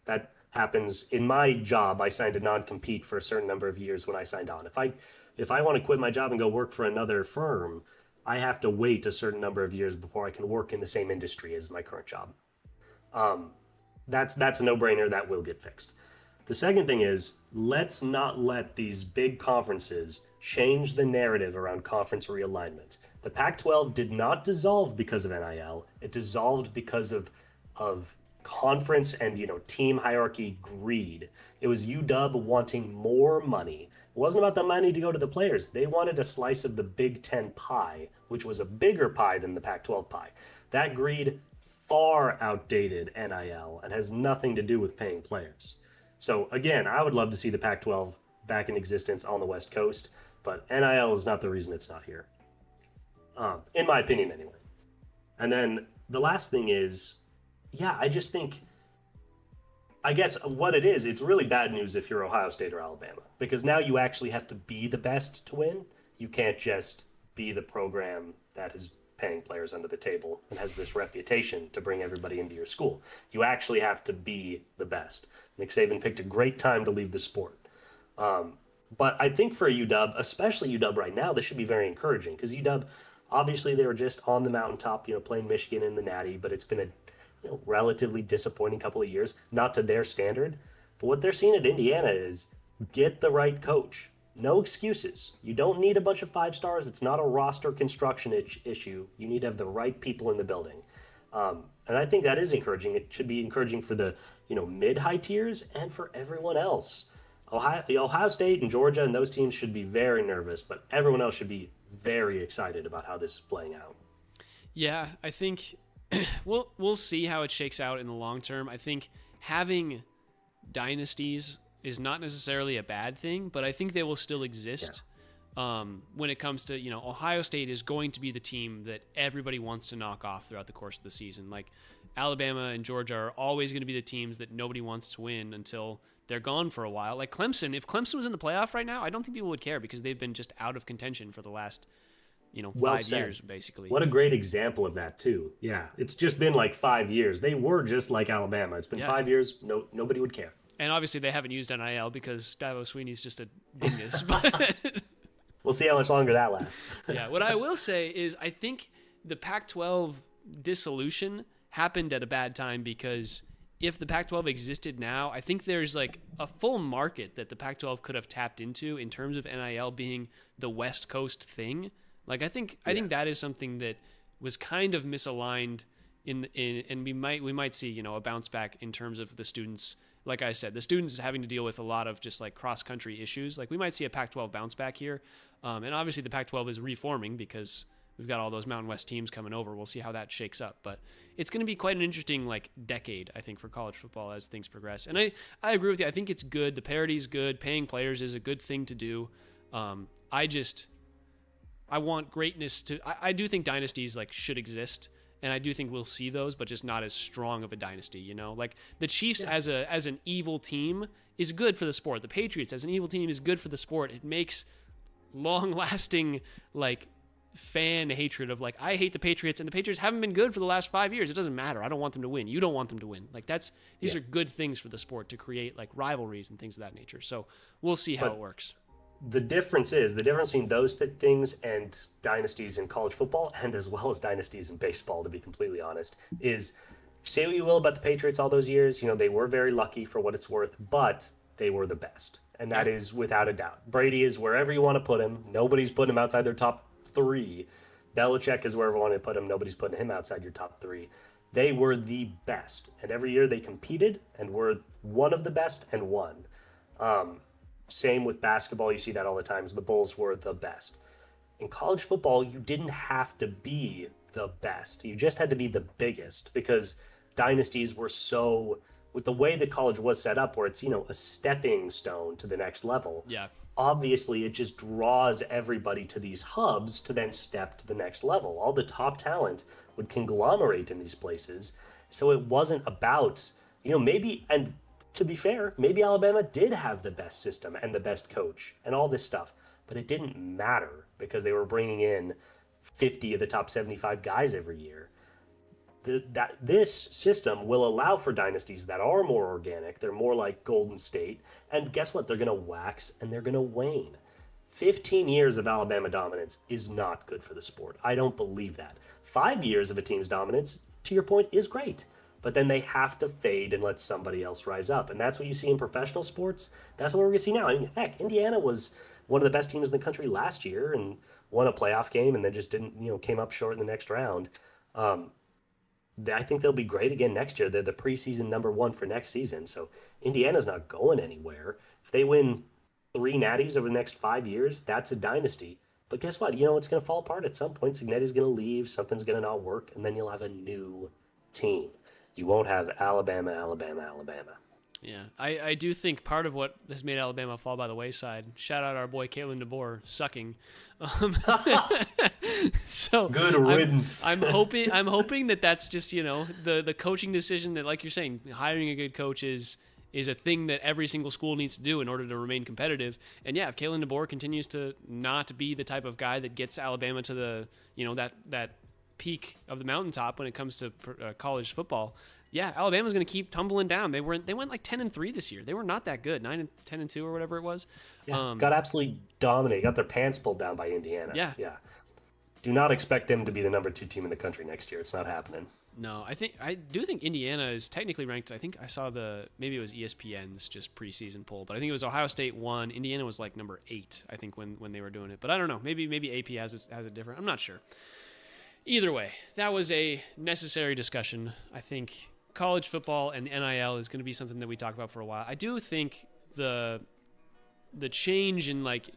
B: That happens in my job. I signed a non-compete for a certain number of years when I signed on. If I want to quit my job and go work for another firm, I have to wait a certain number of years before I can work in the same industry as my current job. That's a no-brainer. That will get fixed. The second thing is, let's not let these big conferences change the narrative around conference realignment. The Pac-12 did not dissolve because of NIL. It dissolved because of conference and team hierarchy greed. It was UW wanting more money. It wasn't about the money to go to the players. They wanted a slice of the Big Ten pie, which was a bigger pie than the Pac-12 pie. That greed far outdated NIL and has nothing to do with paying players. So again, I would love to see the Pac-12 back in existence on the West Coast, but NIL is not the reason it's not here. In my opinion, anyway. And then the last thing is, I just think, I guess what it is, it's really bad news if you're Ohio State or Alabama, because now you actually have to be the best to win. You can't just be the program that is paying players under the table and has this reputation to bring everybody into your school. You actually have to be the best. Nick Saban picked a great time to leave the sport. But I think for UW, especially UW right now, this should be very encouraging, because UW, obviously they were just on the mountaintop, playing Michigan in the Natty, but it's been a relatively disappointing couple of years, not to their standard. But what they're seeing at Indiana is get the right coach. No excuses. You don't need a bunch of 5 stars. It's not a roster construction issue. You need to have the right people in the building. And I think that is encouraging. It should be encouraging for the mid-high tiers and for everyone else. Ohio State and Georgia and those teams should be very nervous, but everyone else should be very excited about how this is playing out.
A: Yeah, I think we'll see how it shakes out in the long term. I think having dynasties is not necessarily a bad thing, but I think they will still exist. When it comes to, Ohio State is going to be the team that everybody wants to knock off throughout the course of the season. Like Alabama and Georgia are always going to be the teams that nobody wants to win until they're gone for a while. Like Clemson, if Clemson was in the playoff right now, I don't think people would care because they've been just out of contention for the last, 5 years, basically.
B: What a great example of that, too. Yeah, it's just been like 5 years. They were just like Alabama. It's been 5 years. Nobody would care.
A: And obviously they haven't used NIL because Dabo Sweeney's just a dingus. But
B: we'll see how much longer that lasts.
A: Yeah, what I will say is I think the Pac-12 dissolution happened at a bad time because if the Pac-12 existed now, I think there's like a full market that the Pac-12 could have tapped into in terms of NIL being the West Coast thing. Like I think that is something that was kind of misaligned in and we might see, a bounce back in terms of the students. Like I said, the students having to deal with a lot of just like cross-country issues. Like we might see a Pac-12 bounce back here. And obviously the Pac-12 is reforming because we've got all those Mountain West teams coming over. We'll see how that shakes up. But it's going to be quite an interesting decade, I think, for college football as things progress. And I agree with you. I think it's good. The parity is good. Paying players is a good thing to do. I want greatness to... I do think dynasties should exist. And I do think we'll see those, but just not as strong of a dynasty, Like the Chiefs as an evil team is good for the sport. The Patriots as an evil team is good for the sport. It makes long-lasting fan hatred of I hate the Patriots, and the Patriots haven't been good for the last 5 years. It doesn't matter. I don't want them to win. You don't want them to win. These are good things for the sport to create rivalries and things of that nature. So we'll see how it works.
B: The difference between those things and dynasties in college football, and as well as dynasties in baseball, to be completely honest, is say what you will about the Patriots all those years. They were very lucky for what it's worth, but they were the best. And that is without a doubt. Brady is wherever you want to put him. Nobody's putting him outside their top 3. Belichick is wherever you want to put him. Nobody's putting him outside your top 3. They were the best. And every year they competed and were one of the best and won. Same with basketball. You see that all the time. The Bulls were the best. In college football, you didn't have to be the best. You just had to be the biggest because dynasties were so... with the way that college was set up where it's, a stepping stone to the next level.
A: Yeah.
B: Obviously, it just draws everybody to these hubs to then step to the next level. All the top talent would conglomerate in these places. So it wasn't about, maybe, and to be fair, maybe Alabama did have the best system and the best coach and all this stuff, but it didn't matter because they were bringing in 50 of the top 75 guys every year. This system will allow for dynasties that are more organic. They're more like Golden State. And guess what? They're going to wax and they're going to wane. 15 years of Alabama dominance is not good for the sport. I don't believe that. 5 years of a team's dominance, to your point, is great. But then they have to fade and let somebody else rise up. And that's what you see in professional sports. That's what we're going to see now. I mean, heck, Indiana was one of the best teams in the country last year and won a playoff game and then just didn't, came up short in the next round. I think they'll be great again next year. They're the preseason number 1 for next season. So Indiana's not going anywhere. If they win 3 natties over the next 5 years, that's a dynasty. But guess what? It's going to fall apart at some point. Signetti's going to leave. Something's going to not work. And then you'll have a new team. You won't have Alabama.
A: Yeah, I do think part of what has made Alabama fall by the wayside, shout out our boy Kalen DeBoer, sucking. So
B: good riddance.
A: I'm hoping that that's just, the coaching decision that, like you're saying, hiring a good coach is a thing that every single school needs to do in order to remain competitive. And yeah, if Kalen DeBoer continues to not be the type of guy that gets Alabama to the, that peak of the mountaintop when it comes to college football, yeah, Alabama's going to keep tumbling down. They went 10-3 this year. They were not that good, 9-10-2 or whatever it was.
B: Yeah, got absolutely dominated. Got their pants pulled down by Indiana.
A: Yeah.
B: Do not expect them to be the number 2 team in the country next year. It's not happening.
A: No, I do think Indiana is technically ranked. I think I saw maybe it was ESPN's just preseason poll, but I think it was Ohio State 1. Indiana was number 8, I think, when they were doing it. But I don't know. Maybe AP has it different. I'm not sure. Either way, that was a necessary discussion. I think college football and NIL is going to be something that we talk about for a while. I do think the change in like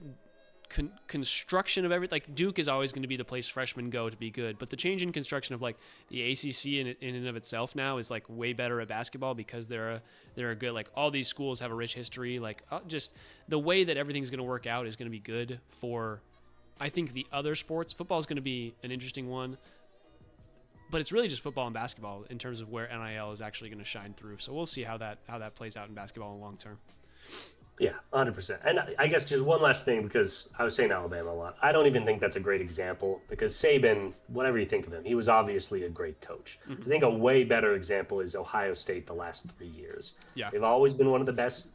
A: construction of everything, like Duke is always going to be the place freshmen go to be good, but the change in construction of like the ACC in and of itself now is like way better at basketball because they're a good, like all these schools have a rich history, like just the way that everything's going to work out is going to be good for, I think, the other sports. Football is going to be an interesting one, but it's really just football and basketball in terms of where NIL is actually going to shine through. So we'll see how that plays out in basketball in the long term.
B: Yeah, 100%. And I guess just one last thing, because I was saying Alabama a lot. I don't even think that's a great example because Saban, whatever you think of him, he was obviously a great coach. Mm-hmm. I think a way better example is Ohio State the last 3 years.
A: Yeah.
B: They've always been one of the best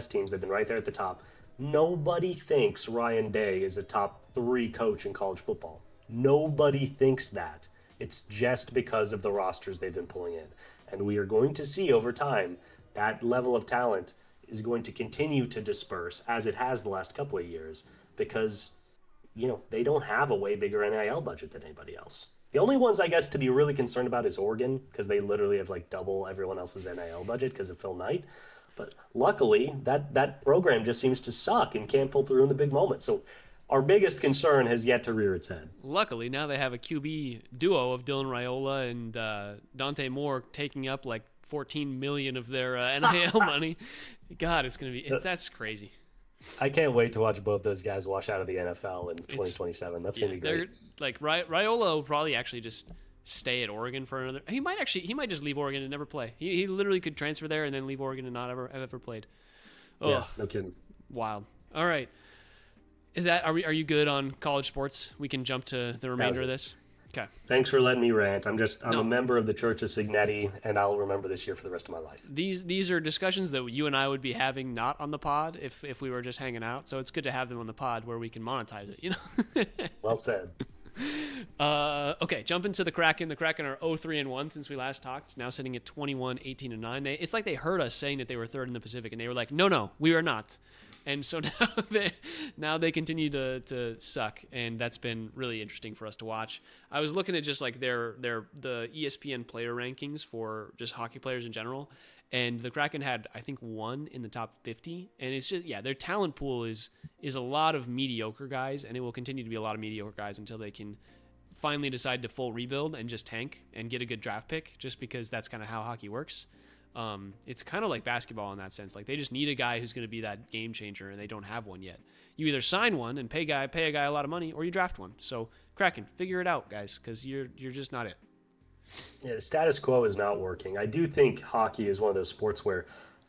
B: teams. They've been right there at the top. Nobody thinks Ryan Day is a top 3 coach in college football. Nobody thinks that. It's just because of the rosters they've been pulling in. And we are going to see over time that level of talent is going to continue to disperse as it has the last couple of years because, they don't have a way bigger NIL budget than anybody else. The only ones, I guess, to be really concerned about is Oregon because they literally have like double everyone else's NIL budget because of Phil Knight. But luckily, that program just seems to suck and can't pull through in the big moments. So our biggest concern has yet to rear its head.
A: Luckily, now they have a QB duo of Dylan Raiola and Dante Moore taking up like $14 million of their NIL money. God, that's crazy.
B: I can't wait to watch both those guys wash out of the NFL in 2027. That's gonna be great.
A: Like Raiola will probably actually just stay at Oregon for another. He might just leave Oregon and never play. He literally could transfer there and then leave Oregon and not ever played. Oh,
B: yeah, no kidding.
A: Wild. All right. Are you good on college sports? We can jump to the remainder of this. Okay.
B: Thanks for letting me rant. I'm a member of the Church of Signetti, and I'll remember this year for the rest of my life.
A: These are discussions that you and I would be having not on the pod if we were just hanging out. So it's good to have them on the pod where we can monetize it.
B: Well said.
A: Okay, jump into the Kraken. The Kraken are 0-3-1 since we last talked. Now sitting at 21-18-9. It's like they heard us saying that they were third in the Pacific, and they were like, no, we are not. And so now they continue to suck, and that's been really interesting for us to watch. I was looking at just like the ESPN player rankings for just hockey players in general, and the Kraken had, I think, 1 in the top 50, and it's just their talent pool is a lot of mediocre guys, and it will continue to be a lot of mediocre guys until they can finally decide to full rebuild and just tank and get a good draft pick, just because that's kind of how hockey works. It's kind of like basketball in that sense. Like they just need a guy who's going to be that game changer, and they don't have one yet. You either sign one and pay a guy a lot of money, or you draft one. So Kraken, figure it out, guys, because you're just not it.
B: Yeah, the status quo is not working. I do think hockey is one of those sports where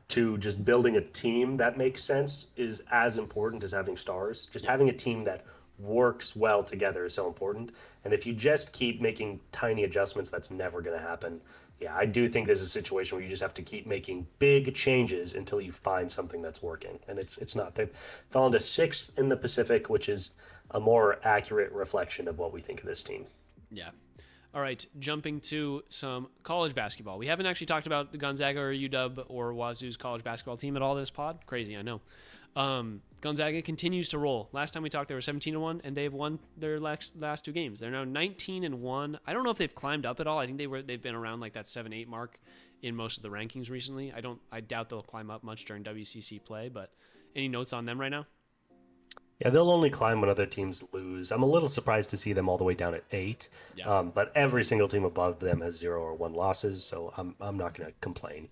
B: to just building a team that makes sense is as important as having stars. Just having a team that works well together is so important. And if you just keep making tiny adjustments, that's never going to happen. Yeah, I do think there's a situation where you just have to keep making big changes until you find something that's working. And it's not. They've fallen to 6th in the Pacific, which is a more accurate reflection of what we think of this team. Yeah.
A: All right, jumping to some college basketball. We haven't actually talked about the Gonzaga or UW or Wazoo's college basketball team at all this pod. Crazy, I know. Gonzaga continues to roll. Last time we talked, they were 17-1, and they've won their last 2 games. They're now 19-1. I don't know if they've climbed up at all. I think they've been around like that 7-8 mark in most of the rankings recently. I doubt they'll climb up much during WCC play. But any notes on them right now?
B: Yeah, they'll only climb when other teams lose. I'm a little surprised to see them all the way down at 8. Yeah. But every single team above them has 0 or 1 losses, so I'm not going to complain.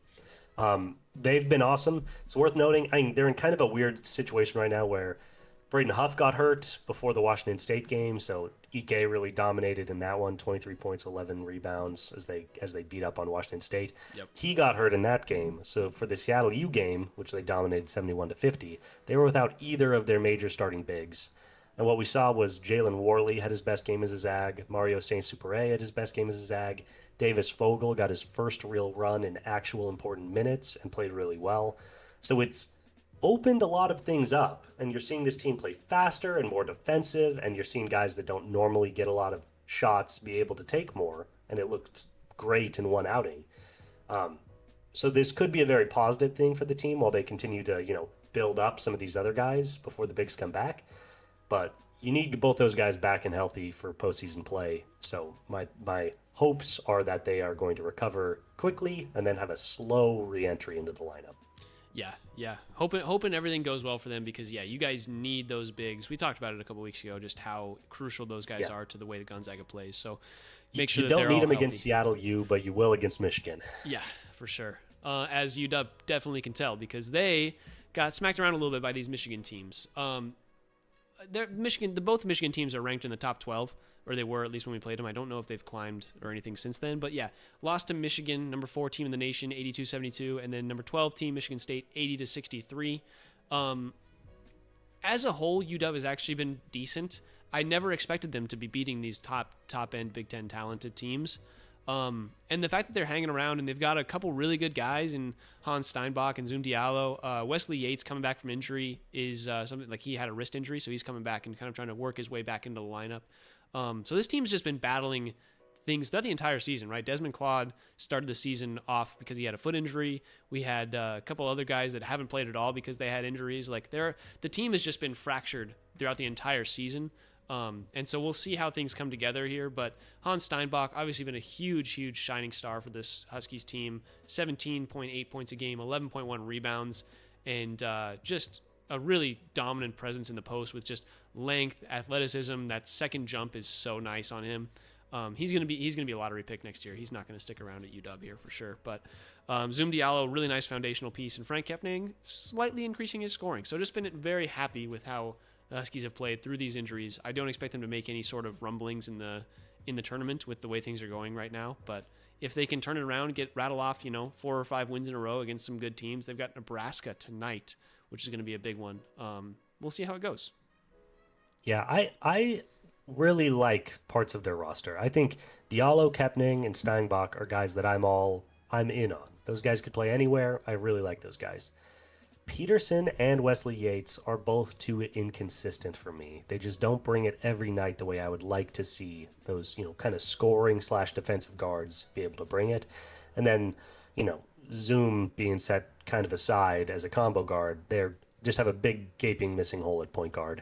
B: They've been awesome. It's worth noting, they're in kind of a weird situation right now where Braden Huff got hurt before the Washington State game, so Ike really dominated in that one, 23 points, 11 rebounds as they beat up on Washington State. Yep. He got hurt in that game, so for the Seattle U game, which they dominated 71-50, they were without either of their major starting bigs. And what we saw was Jalen Warley had his best game as a Zag, Mario Saint-Supéré had his best game as a Zag, Davis Vogel got his first real run in actual important minutes and played really well. So it's opened a lot of things up, and you're seeing this team play faster and more defensive, and you're seeing guys that don't normally get a lot of shots be able to take more, and it looked great in one outing. So this could be a very positive thing for the team while they continue to, build up some of these other guys before the bigs come back. But you need both those guys back and healthy for postseason play. So my hopes are that they are going to recover quickly and then have a slow re-entry into the lineup.
A: Yeah. Hoping everything goes well for them because, you guys need those bigs. We talked about it a couple weeks ago, just how crucial those guys are to the way that Gonzaga plays. So make sure
B: you
A: that
B: don't need them
A: healthy.
B: against Seattle U, but you will against Michigan.
A: Yeah, for sure. As UW definitely can tell because they got smacked around a little bit by these Michigan teams. Both Michigan teams are ranked in the top 12, or they were at least when we played them. I don't know if they've climbed or anything since then, but lost to Michigan, number 4 team in the nation, 82-72, and then number 12 team, Michigan State, 80-63. As a whole, UW has actually been decent. I never expected them to be beating these top end Big Ten talented teams. And the fact that they're hanging around and they've got a couple really good guys in Hans Steinbach and Zoom Diallo. Wesley Yates coming back from injury is something like he had a wrist injury, so he's coming back and kind of trying to work his way back into the lineup. So this team's just been battling things throughout the entire season, right? Desmond Claude started the season off because he had a foot injury. We had a couple other guys that haven't played at all because they had injuries. Like the team has just been fractured throughout the entire season. And so we'll see how things come together here. But Hans Steinbach, obviously been a huge shining star for this Huskies team. 17.8 points a game, 11.1 rebounds, and just a really dominant presence in the post with just length, athleticism. That second jump is so nice on him. He's gonna be a lottery pick next year. He's not gonna stick around at UW here for sure. But Zoom Diallo, really nice foundational piece, and Frank Kepning slightly increasing his scoring. So just been very happy with how the Huskies have played through these injuries. I don't expect them to make any sort of rumblings in the tournament with the way things are going right now. But if they can turn it around, rattle off 4 or 5 wins in a row against some good teams, they've got Nebraska tonight, which is going to be a big one. We'll see how it goes.
B: Yeah, I really like parts of their roster. I think Diallo, Kepning, and Steinbach are guys that I'm in on. Those guys could play anywhere. I really like those guys. Peterson and Wesley Yates are both too inconsistent for me. They just don't bring it every night the way I would like to see those, kind of scoring / defensive guards be able to bring it. And then, Zoom being set kind of aside as a combo guard, they just have a big gaping missing hole at point guard.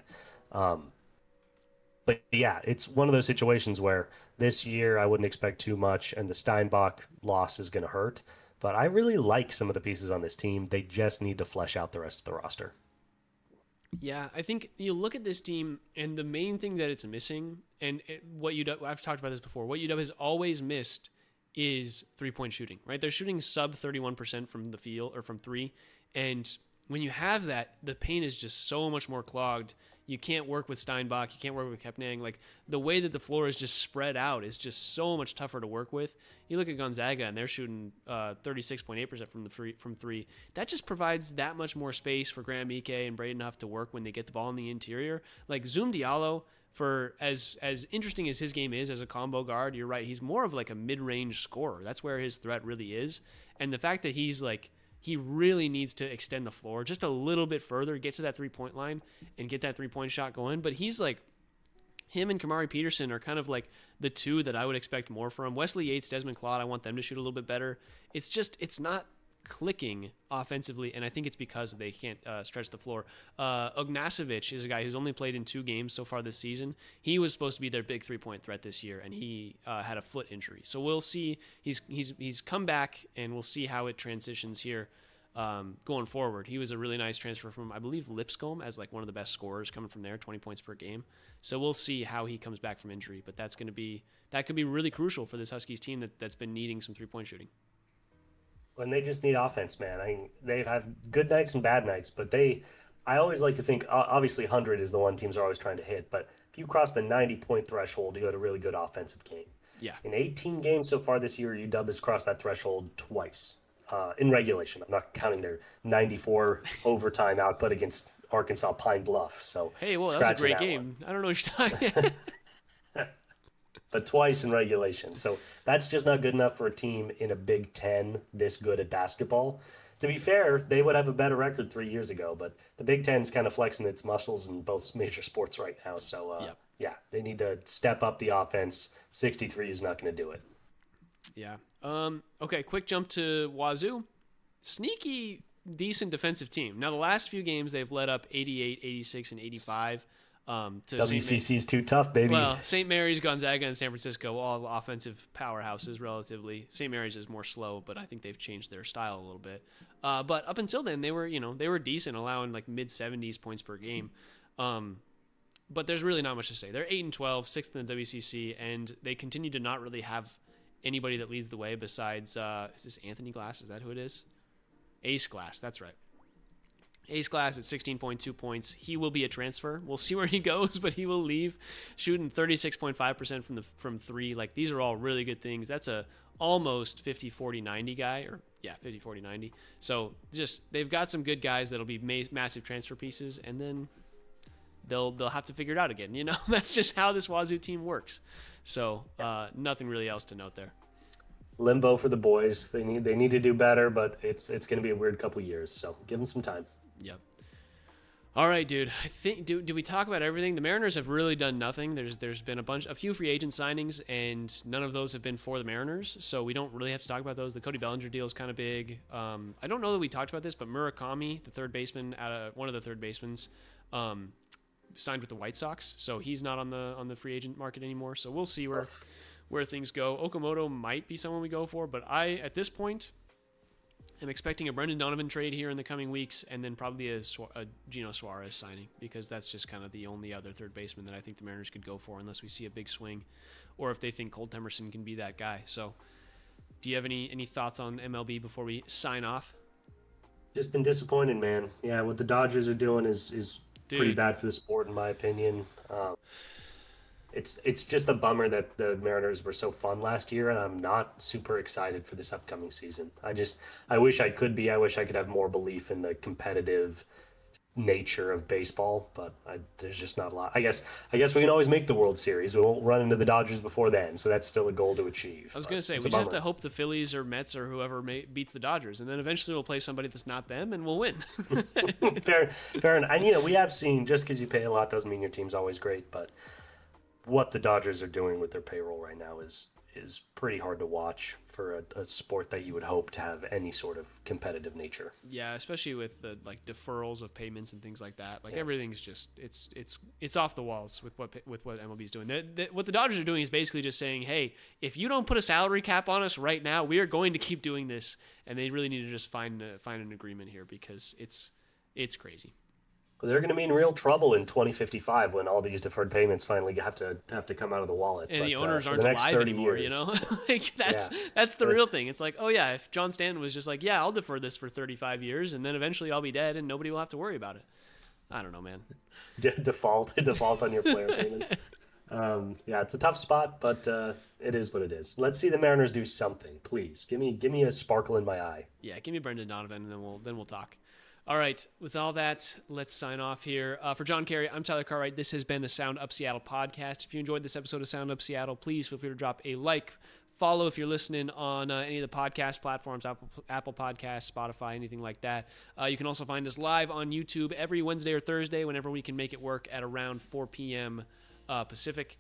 B: But yeah, it's one of those situations where this year I wouldn't expect too much, and the Steinbach loss is going to hurt. But I really like some of the pieces on this team. They just need to flesh out the rest of the roster.
A: Yeah, I think you look at this team, and the main thing that it's missing, and I've talked about this before, what UW has always missed is 3-point shooting, right? They're shooting sub 31% from the field or from 3, and when you have that, the paint is just so much more clogged. You can't work with Steinbach. You can't work with Kepning. Like, the way that the floor is just spread out is just so much tougher to work with. You look at Gonzaga, and they're shooting 36.8% from 3. That just provides that much more space for Graham Ike and Braden Huff to work when they get the ball in the interior. Like, Zoom Diallo, for as interesting as his game is as a combo guard, you're right, he's more of like a mid-range scorer. That's where his threat really is. And the fact that he really needs to extend the floor just a little bit further, get to that 3-point line, and get that 3-point shot going. But he's like, him and Kamari Peterson are kind of like the two that I would expect more from. Wesley Yates, Desmond Claude, I want them to shoot a little bit better. It's not clicking offensively, and I think it's because they can't stretch the floor. Ognacevic is a guy who's only played in 2 games so far this season. He was supposed to be their big 3-point threat this year, and he had a foot injury. So we'll see. He's come back, and we'll see how it transitions here going forward. He was a really nice transfer from, I believe, Lipscomb as like one of the best scorers coming from there, 20 points per game. So we'll see how he comes back from injury, but that could be really crucial for this Huskies team that's been needing some 3-point shooting.
B: And they just need offense, man. I mean, they've had good nights and bad nights, but I always like to think, obviously 100 is the one teams are always trying to hit, but if you cross the 90-point threshold, you had a really good offensive game.
A: Yeah.
B: In 18 games so far this year, UW has crossed that threshold twice in regulation. I'm not counting their 94 overtime output against Arkansas Pine Bluff. So
A: hey, well, that was a great game. I don't know what you're talking about.
B: But twice in regulation. So that's just not good enough for a team in a Big Ten this good at basketball. To be fair, they would have a better record 3 years ago, but the Big Ten's kind of flexing its muscles in both major sports right now. So, yeah, they need to step up the offense. 63 is not going to do it.
A: Yeah. Okay, quick jump to Wazoo. Sneaky, decent defensive team. Now, the last few games, they've led up 88, 86, and 85. To
B: WCC's too tough, baby.
A: Well, St. Mary's, Gonzaga, and San Francisco, all offensive powerhouses relatively. St. Mary's is more slow, but I think they've changed their style a little bit. But up until then, they were decent, allowing like mid-70s points per game. But there's really not much to say. They're 8-12, sixth in the WCC, and they continue to not really have anybody that leads the way besides is this Anthony Glass? Is that who it is? Ace Glass, that's right. Ace Glass at 16.2 points. He will be a transfer. We'll see where he goes, but he will leave, shooting 36.5% from three. Like, these are all really good things. That's a almost 50-40-90 guy, or 50-40-90. So just they've got some good guys that'll be massive transfer pieces, and then they'll have to figure it out again. That's just how this Wazoo team works. So nothing really else to note there.
B: Limbo for the boys. They need to do better, but it's going to be a weird couple years. So give them some time.
A: Yep. All right, dude. I think do we talk about everything? The Mariners have really done nothing. There's been a few free agent signings, and none of those have been for the Mariners, so we don't really have to talk about those. The Cody Bellinger deal is kind of big. I don't know that we talked about this, but Murakami, the third baseman, one of the third basemen, signed with the White Sox, so he's not on the free agent market anymore. So we'll see where things go. Okamoto might be someone we go for, but at this point, I'm expecting a Brendan Donovan trade here in the coming weeks, and then probably a Gino Suarez signing, because that's just kind of the only other third baseman that I think the Mariners could go for, unless we see a big swing, or if they think Colt Emerson can be that guy. So do you have any thoughts on MLB before we sign off?
B: Just been disappointed, man. Yeah, what the Dodgers are doing is pretty bad for the sport, in my opinion. It's just a bummer that the Mariners were so fun last year, and I'm not super excited for this upcoming season. I wish I could be. I wish I could have more belief in the competitive nature of baseball, but there's just not a lot. I guess we can always make the World Series. We won't run into the Dodgers before then, so that's still a goal to achieve.
A: I was going to say, we just have to hope the Phillies or Mets or whoever beats the Dodgers, and then eventually we'll play somebody that's not them, and we'll win.
B: Fair enough. And, we have seen, just because you pay a lot doesn't mean your team's always great, but what the Dodgers are doing with their payroll right now is pretty hard to watch for a sport that you would hope to have any sort of competitive nature.
A: Yeah, especially with the deferrals of payments and things like that. Everything's just it's off the walls with what MLB's doing. What the Dodgers are doing is basically just saying, hey, if you don't put a salary cap on us right now, we are going to keep doing this, and they really need to just find an agreement here, because it's crazy.
B: They're going to be in real trouble in 2055 when all these deferred payments finally have to come out of the wallet.
A: And the owners aren't alive anymore, That's the real thing. It's like, oh yeah, if John Stanton was just like, yeah, I'll defer this for 35 years, and then eventually I'll be dead and nobody will have to worry about it. I don't know, man.
B: Default on your player payments. It's a tough spot, but it is what it is. Let's see the Mariners do something, please. Give me a sparkle in my eye.
A: Yeah, give me Brendan Donovan, and then we'll talk. All right, with all that, let's sign off here. For John Carey, I'm Tyler Cartwright. This has been the Sound Up Seattle podcast. If you enjoyed this episode of Sound Up Seattle, please feel free to drop a like, follow if you're listening on any of the podcast platforms, Apple Podcasts, Spotify, anything like that. You can also find us live on YouTube every Wednesday or Thursday, whenever we can make it work, at around 4 p.m. Pacific.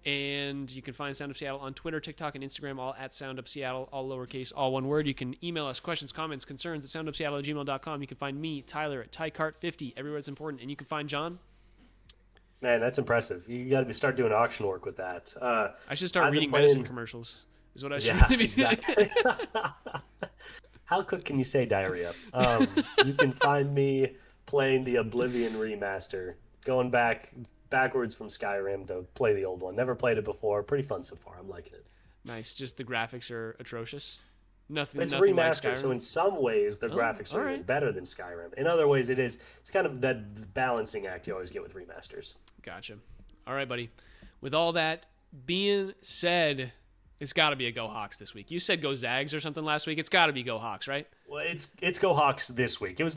A: And you can find Sound Up Seattle on Twitter, TikTok, and Instagram, all at Sound Up Seattle, all lowercase, all one word. You can email us questions, comments, concerns at soundupseattle@gmail.com. You can find me, Tyler, at TyCart50, everywhere it's important. And you can find John.
B: Man, that's impressive. You got to start doing auction work with that.
A: I should start reading medicine commercials, is what I should be doing.
B: Exactly. How quick can you say diarrhea? You can find me playing the Oblivion remaster, going backwards from Skyrim to play the old one. Never played it before. Pretty fun so far. I'm liking it.
A: Nice. Just the graphics are atrocious.
B: It's
A: nothing
B: remastered,
A: like
B: so in some ways the graphics are even better than Skyrim. In other ways, it's kind of that balancing act you always get with remasters.
A: Gotcha. All right, buddy. With all that being said, it's got to be a Go Hawks this week. You said Go Zags or something last week. It's got to be Go Hawks, right?
B: Well, it's Go Hawks this week. It was